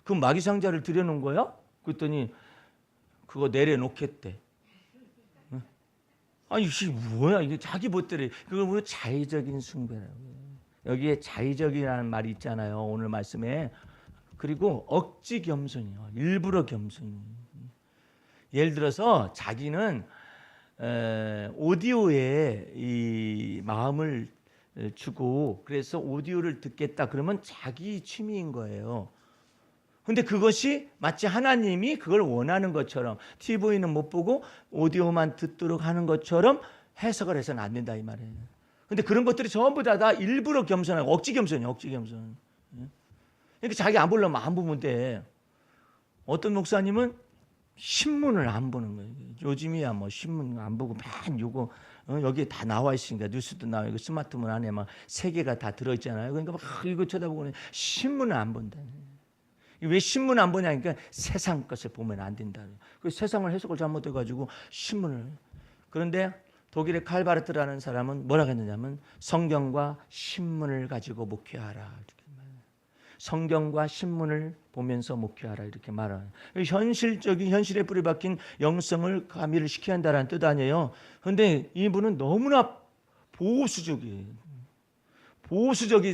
그 마귀 상자를 들여놓은 거야? 그랬더니 그거 내려놓겠대. 아니 이게 뭐야? 이게 자기 멋대로. 그걸 뭐 자의적인 숭배라고. 여기에 자의적이라는 말이 있잖아요. 오늘 말씀에. 그리고 억지 겸손이요. 일부러 겸손. 예를 들어서 자기는 오디오에 이 마음을 주고 그래서 오디오를 듣겠다 그러면 자기 취미인 거예요. 근데 그것이 마치 하나님이 그걸 원하는 것처럼 TV는 못 보고 오디오만 듣도록 하는 것처럼 해석을 해서는 안 된다 이 말이에요. 근데 그런 것들이 전부 다 일부러 겸손하고 억지 겸손이에요. 억지 겸손. 그러니까 자기 안 보려면 안 보면 돼. 어떤 목사님은 신문을 안 보는 거예요. 요즘이야 뭐 신문 안 보고 맨 요거 여기에 다 나와 있으니까 뉴스도 나와 있고 스마트폰 안에 막 세계가 다 들어 있잖아요. 그러니까 막 이거 쳐다보고 신문을 안 본다. 왜 신문 안 보냐니까 세상 것을 보면 안 된다. 그 세상을 해석을 잘못해 가지고 신문을. 그런데 독일의 칼바르트라는 사람은 뭐라고 했느냐면 성경과 신문을 가지고 목회하라. 성경과 신문을 보면서 목회하라 이렇게 말하는 현실적인 현실에 뿌리 박힌 영성을 가미를 시켜야 한다는 뜻 아니에요. 그런데 이분은 너무나 보수적이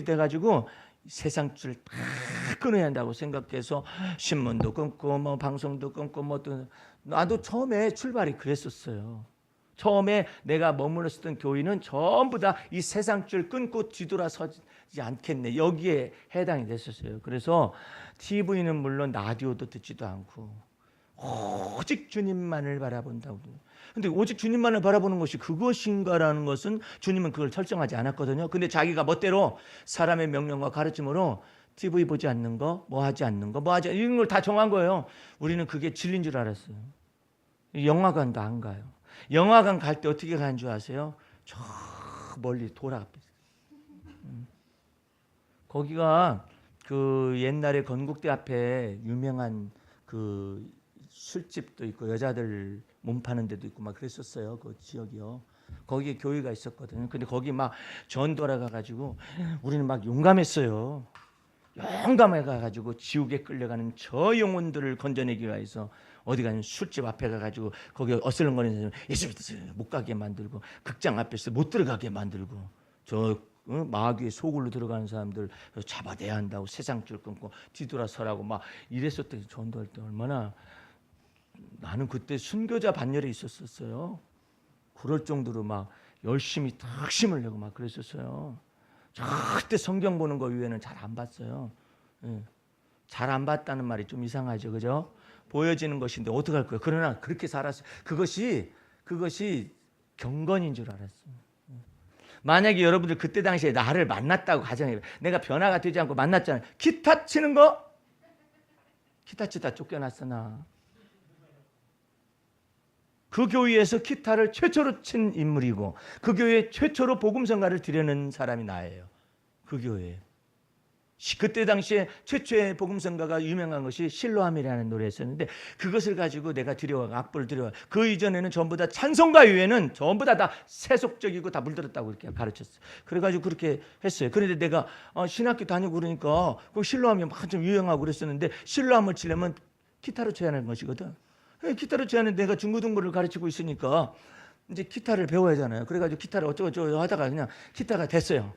돼가지고 세상 줄 다 끊어야 한다고 생각해서 신문도 끊고 뭐 방송도 끊고 뭐 또 나도 처음에 출발이 그랬었어요. 처음에 내가 머물렀던 교회는 전부 다 이 세상 줄 끊고 뒤돌아서지 않겠네. 여기에 해당이 됐었어요. 그래서 TV는 물론 라디오도 듣지도 않고 오직 주님만을 바라본다고. 근데 오직 주님만을 바라보는 것이 그것인가라는 것은 주님은 그걸 설정하지 않았거든요. 근데 자기가 멋대로 사람의 명령과 가르침으로 TV 보지 않는 거, 뭐 하지 않는 거, 뭐 하지 이런 걸 다 정한 거예요. 우리는 그게 진리인 줄 알았어요. 영화관도 안 가요. 영화관 갈 때 어떻게 가는 줄 아세요? 저 멀리 돌아. 거기가 그 옛날에 건국대 앞에 유명한 그 술집도 있고 여자들 몸 파는 데도 있고 막 그랬었어요. 그 지역이요. 거기에 교회가 있었거든요. 근데 거기 막 전도라 가가지고 우리는 막 용감했어요. 용감해 가가지고 지옥에 끌려가는 저 영혼들을 건져내기 위해서 어디 가는 술집 앞에 가가지고 거기 어슬렁거리는 사람 예수 믿으세요 못 가게 만들고 극장 앞에서 못 들어가게 만들고 저 마귀의 소굴로 들어가는 사람들 잡아내야 한다고 세상 줄 끊고 뒤돌아서라고 막 이랬었더니 전도할 때 얼마나 나는 그때 순교자 반열에 있었어요. 그럴 정도로 막 열심히 탁 힘을 내고 막 그랬었어요. 그때 성경 보는 거 이외에는 잘 안 봤어요. 잘 안 봤다는 말이 좀 이상하죠, 그죠? 보여지는 것인데 어떡할 거예요? 그러나 그렇게 살았어요. 그것이 경건인 줄 알았어요. 만약에 여러분들 그때 당시에 나를 만났다고 가정해요. 내가 변화가 되지 않고 만났잖아요. 기타 치는 거? 기타 치다 쫓겨났어 나. 그 교회에서 기타를 최초로 친 인물이고 그 교회 최초로 복음성가를 드리는 사람이 나예요. 그 교회에. 그때 당시에 최초의 복음성가가 유명한 것이 실로암이라는 노래였었는데 그것을 가지고 내가 들여와 악보를 들여와 그 이전에는 전부 다 찬송가 이외에는 전부 다 세속적이고 다 물들었다고 이렇게 가르쳤어요. 그래가지고 그렇게 했어요. 그런데 내가 신학교 다니고 그러니까 그 실로암이 막 좀 유행하고 그랬었는데 실로암을 치려면 기타로 쳐야 하는 것이거든. 기타를 치는 내가 중고등부를 가르치고 있으니까 이제 기타를 배워야 하잖아요. 그래가지고 기타를 어쩌고저쩌고 하다가 그냥 기타가 됐어요.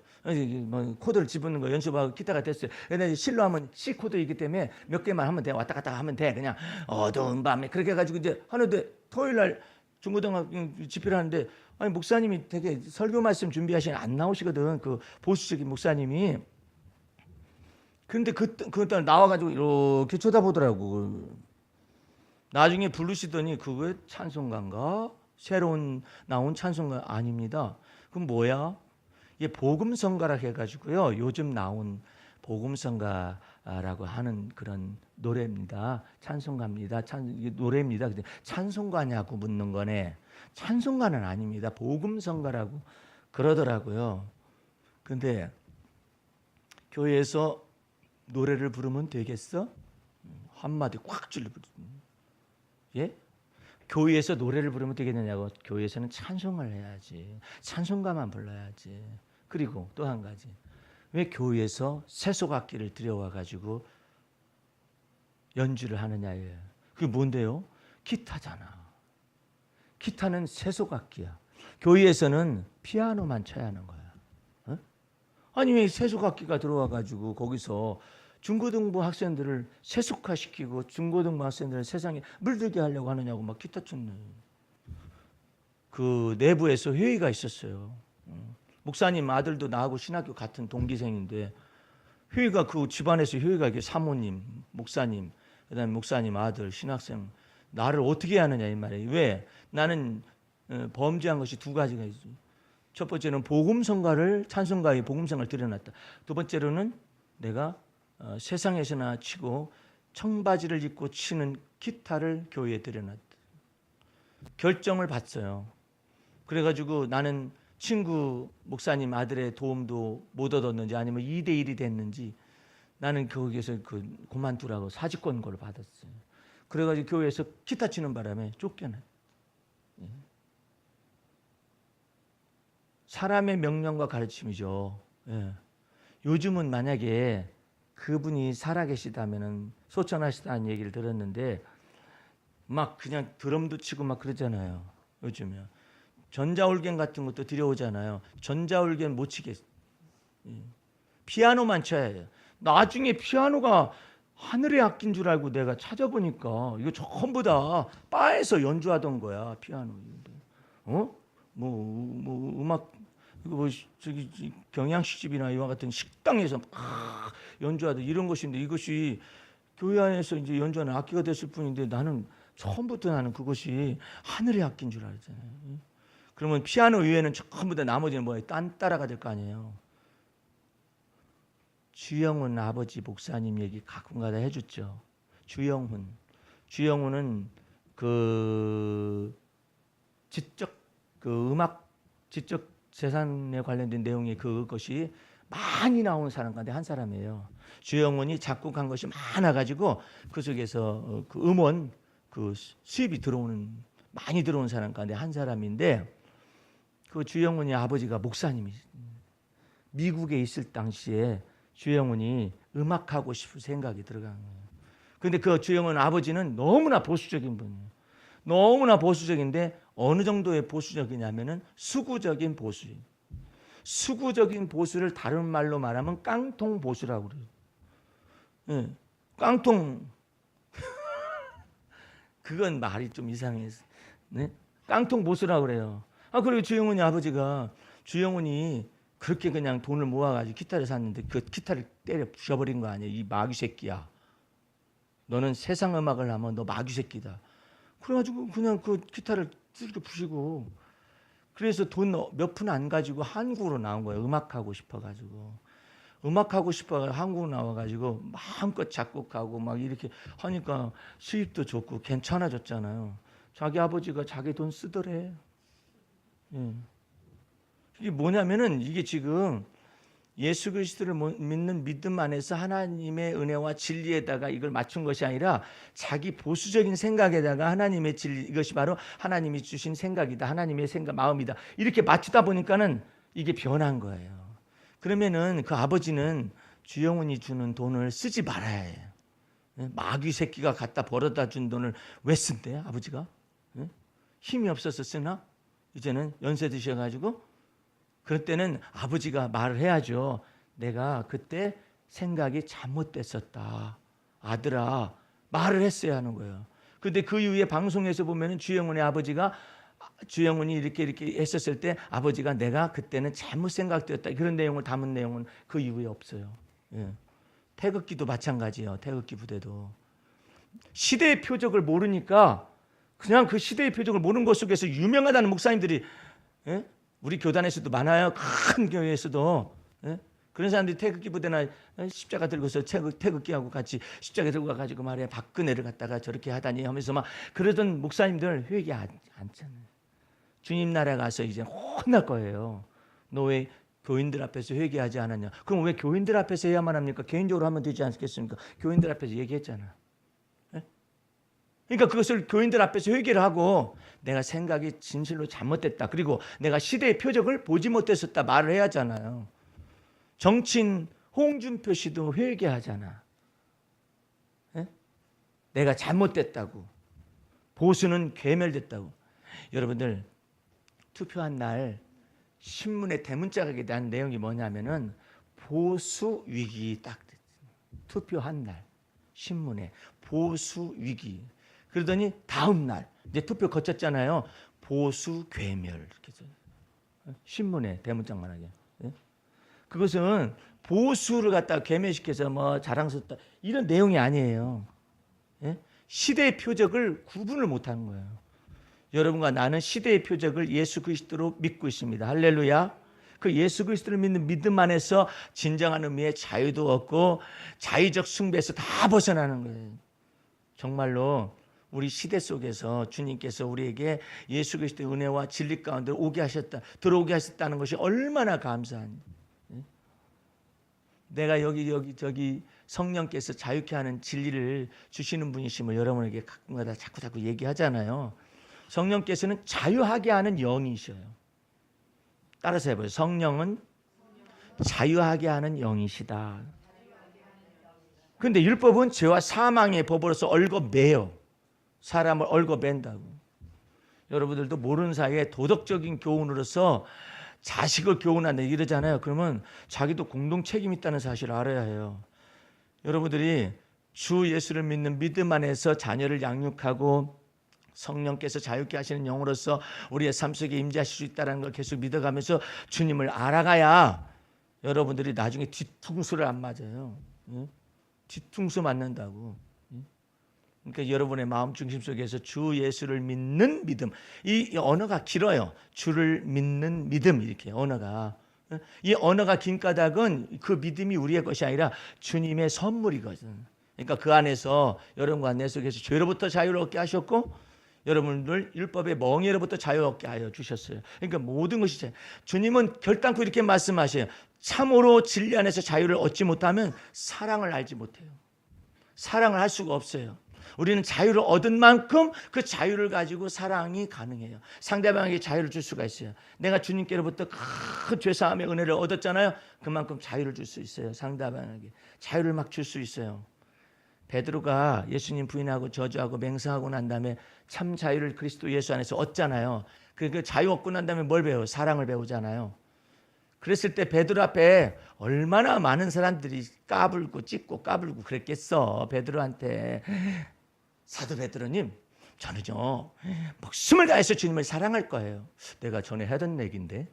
뭐 코드를 집는 거 연습하고 기타가 됐어요. 근데 실로 하면 C 코드이기 때문에 몇 개만 하면 돼. 왔다 갔다 하면 돼. 그냥 어두운 밤에 그렇게 해가지고 이제 하는데 토요일 날 중고등학교 집회를 하는데 아니 목사님이 되게 설교 말씀 준비하시는 안 나오시거든. 그 보수적인 목사님이. 그런데 그날 나와가지고 이렇게 쳐다보더라고. 나중에 부르시더니 그거 찬송가인가? 새로운 나온 찬송가 아닙니다. 그럼 뭐야? 이게 복음성가라 해가지고요. 요즘 나온 복음성가라고 하는 그런 노래입니다. 찬송가입니다. 노래입니다. 찬송가냐고 묻는 거네. 찬송가는 아닙니다. 복음성가라고 그러더라고요. 근데 교회에서 노래를 부르면 되겠어? 한마디 꽉 찔러 부르는. 예? 교회에서 노래를 부르면 되겠느냐고. 교회에서는 찬송을 해야지. 찬송가만 불러야지. 그리고 또 한 가지. 왜 교회에서 세속악기를 들여와 가지고 연주를 하느냐예요. 그게 뭔데요? 기타잖아. 기타는 세속악기야. 교회에서는 피아노만 쳐야 하는 거야. 아니 왜 세속악기가 들어와 가지고 거기서 중고등부 학생들을 세속화시키고 중고등부 학생들을 세상에 물들게 하려고 하느냐고 막 기타 쳤네. 그 내부에서 회의가 있었어요. 목사님 아들도 나하고 신학교 같은 동기생인데 회의가 그 집안에서 회의가 이게 사모님, 목사님, 그다음에 목사님 아들, 신학생 나를 어떻게 하느냐 이 말이에요. 왜? 나는 범죄한 것이 두 가지가 있어요. 첫 번째는 복음성가를 찬송가에 복음성을 드려놨다. 두 번째로는 내가 세상에서나 치고 청바지를 입고 치는 기타를 교회에 드려놨다. 결정을 받았어요. 그래가지고 나는 친구 목사님 아들의 도움도 못 얻었는지 아니면 2대1이 됐는지 나는 거기에서 그만두라고 사직권고를 받았어요. 그래가지고 교회에서 기타 치는 바람에 쫓겨났어요. 사람의 명령과 가르침이죠. 예. 요즘은 만약에 그분이 살아계시다면은 소천하시다는 얘기를 들었는데 막 그냥 드럼도 치고 막 그러잖아요. 요즘에 전자올겐 같은 것도 들여오잖아요. 전자올겐 못 치겠어요. 피아노만 쳐야 해요. 나중에 피아노가 하늘의 악기인 줄 알고 내가 찾아보니까 이거 전부 다 바에서 연주하던 거야. 피아노. 뭐 음악 이거 뭐 저기 경양식집이나 이와 같은 식당에서 막 연주하던 이런 것인데 이것이 교회 안에서 이제 연주하는 악기가 됐을 뿐인데 나는 처음부터 나는 그것이 하늘의 악기인 줄 알았잖아요. 그러면 피아노 외에는 전부 다 나머지는 뭐예요? 딴 따라가 될 거 아니에요. 주영훈 아버지 목사님 얘기 가끔가다 해줬죠. 주영훈은 그 지적 음악 지적 재산에 관련된 내용이 그것이 많이 나온 사람 가운데 한 사람이에요. 주영훈이 작곡한 것이 많아가지고 그 속에서 그 음원 그 수입이 많이 들어오는 사람 가운데 한 사람인데 그 주영훈이 아버지가 목사님이 미국에 있을 당시에 주영훈이 음악하고 싶은 생각이 들어간 거예요. 그런데 그 주영훈 아버지는 너무나 보수적인 분이에요. 너무나 보수적인데 어느 정도의 보수적이냐면은 수구적인 보수예요. 수구적인 보수를 다른 말로 말하면 깡통 보수라고 그래요. 예, 깡통 그건 말이 좀 이상해서 네? 깡통 보수라고 그래요. 그리고 주영훈이 아버지가 주영훈이 그렇게 그냥 돈을 모아가지고 기타를 샀는데 그 기타를 때려 부셔버린 거 아니에요. 이 마귀 새끼야. 너는 세상 음악을 하면 너 마귀 새끼다. 그래가지고 그냥 그 기타를 이렇게 부시고 그래서 돈 몇 푼 안 가지고 한국으로 나온 거예요. 음악하고 싶어가지고 한국으로 나와가지고 마음껏 작곡하고 막 이렇게 하니까 수입도 좋고 괜찮아졌잖아요. 자기 아버지가 자기 돈 쓰더래. 예. 이게 뭐냐면은 이게 지금 예수 그리스도를 믿는 믿음 안에서 하나님의 은혜와 진리에다가 이걸 맞춘 것이 아니라 자기 보수적인 생각에다가 하나님의 진리 이것이 바로 하나님이 주신 생각이다. 하나님의 생각 마음이다. 이렇게 맞추다 보니까는 이게 변한 거예요. 그러면은 그 아버지는 주영훈이 주는 돈을 쓰지 말아야 해요. 마귀 새끼가 갖다 벌어다 준 돈을 왜 쓴대 아버지가? 힘이 없어서 쓰나? 이제는 연세 드셔가지고 그럴 때는 아버지가 말을 해야죠. 내가 그때 생각이 잘못됐었다. 아들아 말을 했어야 하는 거예요. 그런데 그 이후에 방송에서 보면은 주영훈이 이렇게 했었을 때 아버지가 내가 그때는 잘못 생각되었다. 그런 내용을 담은 내용은 그 이후에 없어요. 예. 태극기도 마찬가지예요. 태극기 부대도. 시대의 표적을 모르니까 그냥 그 시대의 표적을 모르는 것 속에서 유명하다는 목사님들이 예? 우리 교단에서도 많아요. 큰 교회에서도 예? 그런 사람들이 태극기 부대나 십자가 들고서 태극기하고 같이 십자가 들고 가가지고 말이야 박근혜를 갖다가 저렇게 하다니 하면서 막 그러던 목사님들 회개 않잖아요. 주님 나라 가서 이제 혼날 거예요. 너 왜 교인들 앞에서 회개하지 않았냐? 그럼 왜 교인들 앞에서 해야만 합니까? 개인적으로 하면 되지 않겠습니까? 교인들 앞에서 얘기했잖아. 예? 그러니까 그것을 교인들 앞에서 회개를 하고 내가 생각이 진실로 잘못됐다. 그리고 내가 시대의 표적을 보지 못했었다 말을 해야 하잖아요. 정치인 홍준표 씨도 회개하잖아. 예? 내가 잘못됐다고. 보수는 괴멸됐다고. 여러분들 투표한 날 신문에 대문짝하게 난 내용이 뭐냐면은 보수 위기 딱 투표한 날 신문에 보수 위기. 그러더니 다음 날 이제 투표 거쳤잖아요. 보수 괴멸 이렇게 해서 신문에 대문짝만하게. 그것은 보수를 갖다가 괴멸시켜서 뭐 자랑스럽다 이런 내용이 아니에요. 시대의 표적을 구분을 못하는 거예요. 여러분과 나는 시대의 표적을 예수 그리스도로 믿고 있습니다. 할렐루야. 그 예수 그리스도를 믿는 믿음 안에서 진정한 의미의 자유도 얻고 자의적 숭배에서 다 벗어나는 거예요. 정말로 우리 시대 속에서 주님께서 우리에게 예수 그리스도의 은혜와 진리 가운데 들어오게 하셨다는 것이 얼마나 감사한지. 내가 저기 성령께서 자유케 하는 진리를 주시는 분이심을 여러분에게 가끔가다 자꾸 얘기하잖아요. 성령께서는 자유하게 하는 영이셔요. 따라서 해봐요. 성령은 자유하게 하는 영이시다. 그런데 율법은 죄와 사망의 법으로서 얽어매요. 사람을 얽어맨다고. 여러분들도 모르는 사이에 도덕적인 교훈으로서 자식을 교훈한다 이러잖아요. 그러면 자기도 공동 책임 있다는 사실을 알아야 해요. 여러분들이 주 예수를 믿는 믿음 안에서 자녀를 양육하고 성령께서 자유케 하시는 영으로서 우리의 삶 속에 임재하실 수 있다는 걸 계속 믿어가면서 주님을 알아가야 여러분들이 나중에 뒤통수를 안 맞아요. 뒤통수 맞는다고. 그러니까 여러분의 마음 중심 속에서 주 예수를 믿는 믿음. 이 언어가 길어요. 주를 믿는 믿음 이렇게 언어가. 이 언어가 긴 까닭은 그 믿음이 우리의 것이 아니라 주님의 선물이거든. 그러니까 그 안에서 여러분과 내 속에서 죄로부터 자유를 얻게 하셨고 여러분들 율법의 멍에로부터 자유 얻게 하여 주셨어요. 그러니까 모든 것이 주님은 결단코 이렇게 말씀하셔요. 참으로 진리 안에서 자유를 얻지 못하면 사랑을 알지 못해요. 사랑을 할 수가 없어요. 우리는 자유를 얻은 만큼 그 자유를 가지고 사랑이 가능해요. 상대방에게 자유를 줄 수가 있어요. 내가 주님께로부터 큰 죄사함의 은혜를 얻었잖아요. 그만큼 자유를 줄 수 있어요. 상대방에게 자유를 막 줄 수 있어요. 베드로가 예수님 부인하고 저주하고 맹세하고 난 다음에 참 자유를 그리스도 예수 안에서 얻잖아요. 그 자유 얻고 난 다음에 뭘 배워요? 사랑을 배우잖아요. 그랬을 때 베드로 앞에 얼마나 많은 사람들이 까불고 찢고 까불고 그랬겠어. 베드로한테 사도 베드로님 저는요 목숨을 다해서 주님을 사랑할 거예요. 내가 전에 하던 얘기인데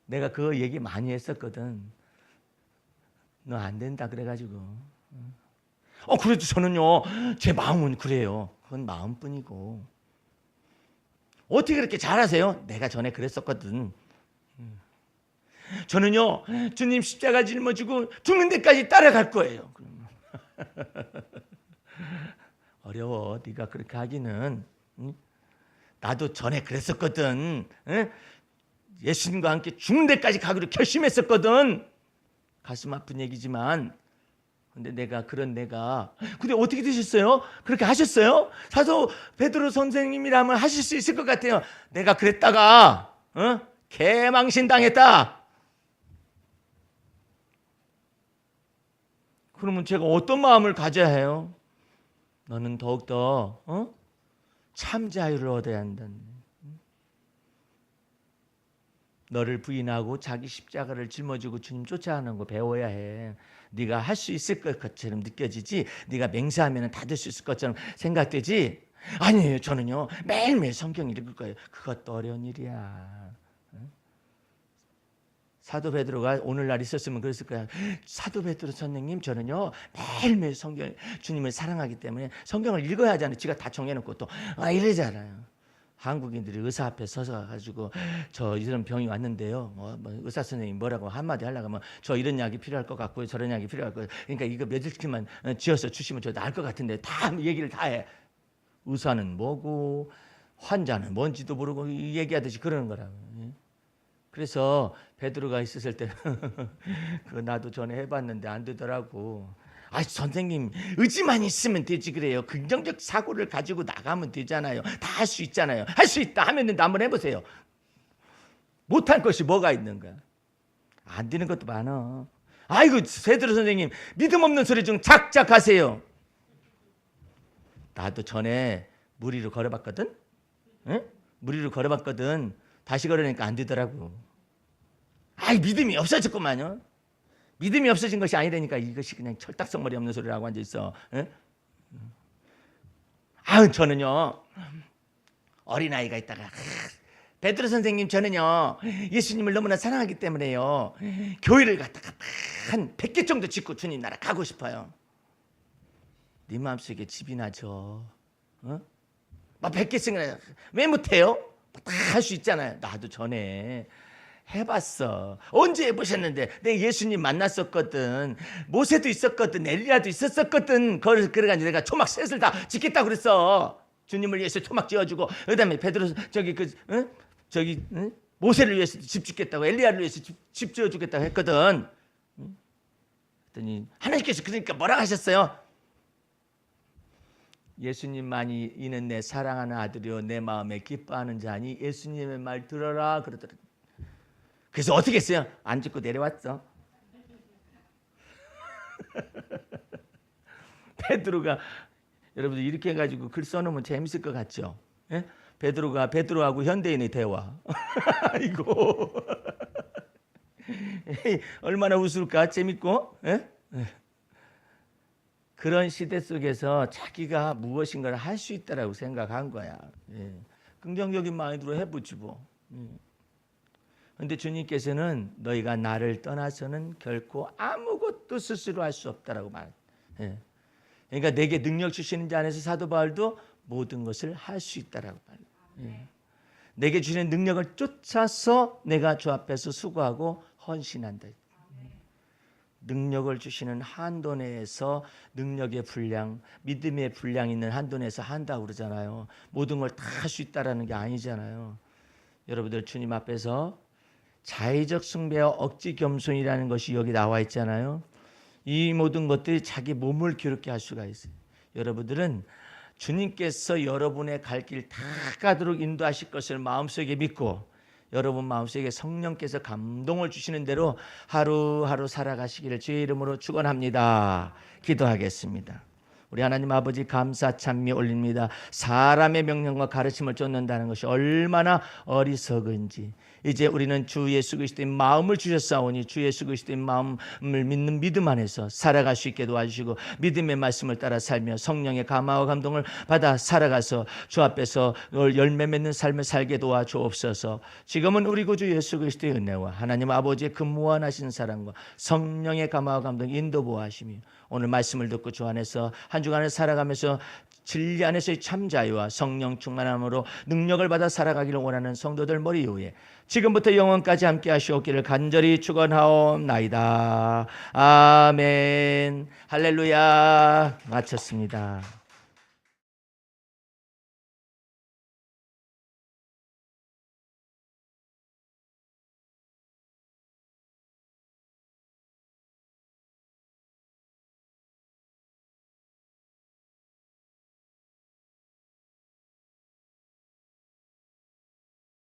내가 그 얘기 많이 했었거든. 너 안 된다 그래가지고 그래도 저는요 제 마음은 그래요. 그건 마음뿐이고 어떻게 그렇게 잘하세요? 내가 전에 그랬었거든. 저는요 주님 십자가 짊어지고 죽는 데까지 따라갈 거예요. 어려워. 네가 그렇게 하기는. 나도 전에 그랬었거든. 예수님과 함께 죽는 데까지 가기로 결심했었거든. 가슴 아픈 얘기지만 근데 근데 어떻게 되셨어요? 그렇게 하셨어요? 사도 베드로 선생님이라면 하실 수 있을 것 같아요. 내가 그랬다가 개망신 당했다. 그러면 제가 어떤 마음을 가져야 해요? 너는 더욱더 참 자유를 얻어야 한다. 너를 부인하고 자기 십자가를 짊어지고 주님 쫓아가는 거 배워야 해. 네가 할 수 있을 것처럼 느껴지지. 네가 맹세하면 다 될 수 있을 것처럼 생각되지. 아니에요. 저는요 매일매일 성경 읽을 거예요. 그것도 어려운 일이야. 사도 베드로가 오늘날 있었으면 그랬을 거야. 사도 베드로 선생님 저는요 매일매일 성경 주님을 사랑하기 때문에 성경을 읽어야 하잖아요. 지가 다 정해놓고 또 이러잖아요. 한국인들이 의사 앞에 서서 가지고 저 이런 병이 왔는데요. 뭐 의사 선생님 뭐라고 한마디 하려고 하면 저 이런 약이 필요할 것 같고요. 저런 약이 필요할 것 같고 그러니까 이거 며칠만 지어서 주시면 저 나을 것 같은데 다 얘기를 다 해. 의사는 뭐고 환자는 뭔지도 모르고 얘기하듯이 그러는 거라고. 그래서 베드로가 있었을 때 그거 나도 전에 해봤는데 안 되더라고. 선생님 의지만 있으면 되지 그래요. 긍정적 사고를 가지고 나가면 되잖아요. 다 할 수 있잖아요. 할 수 있다 하면 한번 해보세요. 못할 것이 뭐가 있는가. 안 되는 것도 많아. 아이고 베드로 선생님 믿음 없는 소리 좀 작작 하세요. 나도 전에 무리로 걸어봤거든. 무리로 걸어봤거든. 다시 걸으니까 안 되더라고. 믿음이 없어졌구만요. 믿음이 없어진 것이 아니라니까. 이것이 그냥 철딱서머리 없는 소리라고 앉아 있어. 저는요 어린아이가 있다가 베드로 선생님 저는요 예수님을 너무나 사랑하기 때문에요 교회를 갖다가 한 100개 정도 짓고 주님 나라 가고 싶어요. 네 마음속에 집이 나죠. 막 100개 쓰면 왜 못해요? 다 할 수 있잖아요. 나도 전에 해봤어. 언제 해보셨는데? 내가 예수님 만났었거든. 모세도 있었거든. 엘리야도 있었었거든. 그래가지고 내가 초막 셋을 다 짓겠다고 그랬어. 주님을 위해서 초막 지어주고, 그다음에 베드로 모세를 위해서 집 짓겠다고, 엘리야를 위해서 집 지어주겠다고 했거든. 그랬더니 하나님께서 그러니까 뭐라 하셨어요? 예수님만이 이는 내 사랑하는 아들이요 내 마음에 기뻐하는 자니 예수님의 말 들어라 그러더라고요. 그래서 어떻게 했어요? 안 짓고 내려왔어. 베드로가 여러분들 이렇게 해가지고 글 써놓으면 재밌을 것 같죠? 예? 베드로하고 현대인의 대화. 이거 얼마나 웃을까? 재밌고. 예? 그런 시대 속에서 자기가 무엇인가를 할 수 있다라고 생각한 거야. 예. 긍정적인 마인드로 해보지 뭐. 그런데 주님께서는 너희가 나를 떠나서는 결코 아무것도 스스로 할 수 없다라고 말해요. 예. 그러니까 내게 능력 주시는 자 안에서 사도 바울도 모든 것을 할 수 있다라고 말해요. 예. 내게 주시는 능력을 쫓아서 내가 주 앞에서 수고하고 헌신한다. 능력을 주시는 한도 내에서 능력의 분량, 믿음의 분량이 있는 한도 내에서 한다고 그러잖아요. 모든 걸 다 할 수 있다라는 게 아니잖아요. 여러분들 주님 앞에서 자의적 숭배와 억지 겸손이라는 것이 여기 나와 있잖아요. 이 모든 것들이 자기 몸을 괴롭게 할 수가 있어요. 여러분들은 주님께서 여러분의 갈 길 다 가도록 인도하실 것을 마음속에 믿고 여러분 마음속에 성령께서 감동을 주시는 대로 하루하루 살아가시기를 주의 이름으로 축원합니다. 기도하겠습니다. 우리 하나님 아버지 감사 찬미 올립니다. 사람의 명령과 가르침을 쫓는다는 것이 얼마나 어리석은지 이제 우리는 주 예수 그리스도의 마음을 주셨사오니 주 예수 그리스도의 마음을 믿는 믿음 안에서 살아갈 수 있게 도와주시고 믿음의 말씀을 따라 살며 성령의 감화와 감동을 받아 살아가서 주 앞에서 열매 맺는 삶을 살게 도와주옵소서. 지금은 우리 구주 예수 그리스도의 은혜와 하나님 아버지의 그 무한하신 사랑과 성령의 감화와 감동 인도 보호하시며 오늘 말씀을 듣고 주 안에서 한 주간을 살아가면서 진리 안에서의 참 자유와 성령 충만함으로 능력을 받아 살아가기를 원하는 성도들 머리 위에 지금부터 영원까지 함께 하시옵기를 간절히 축원하옵나이다. 아멘. 할렐루야. 마쳤습니다.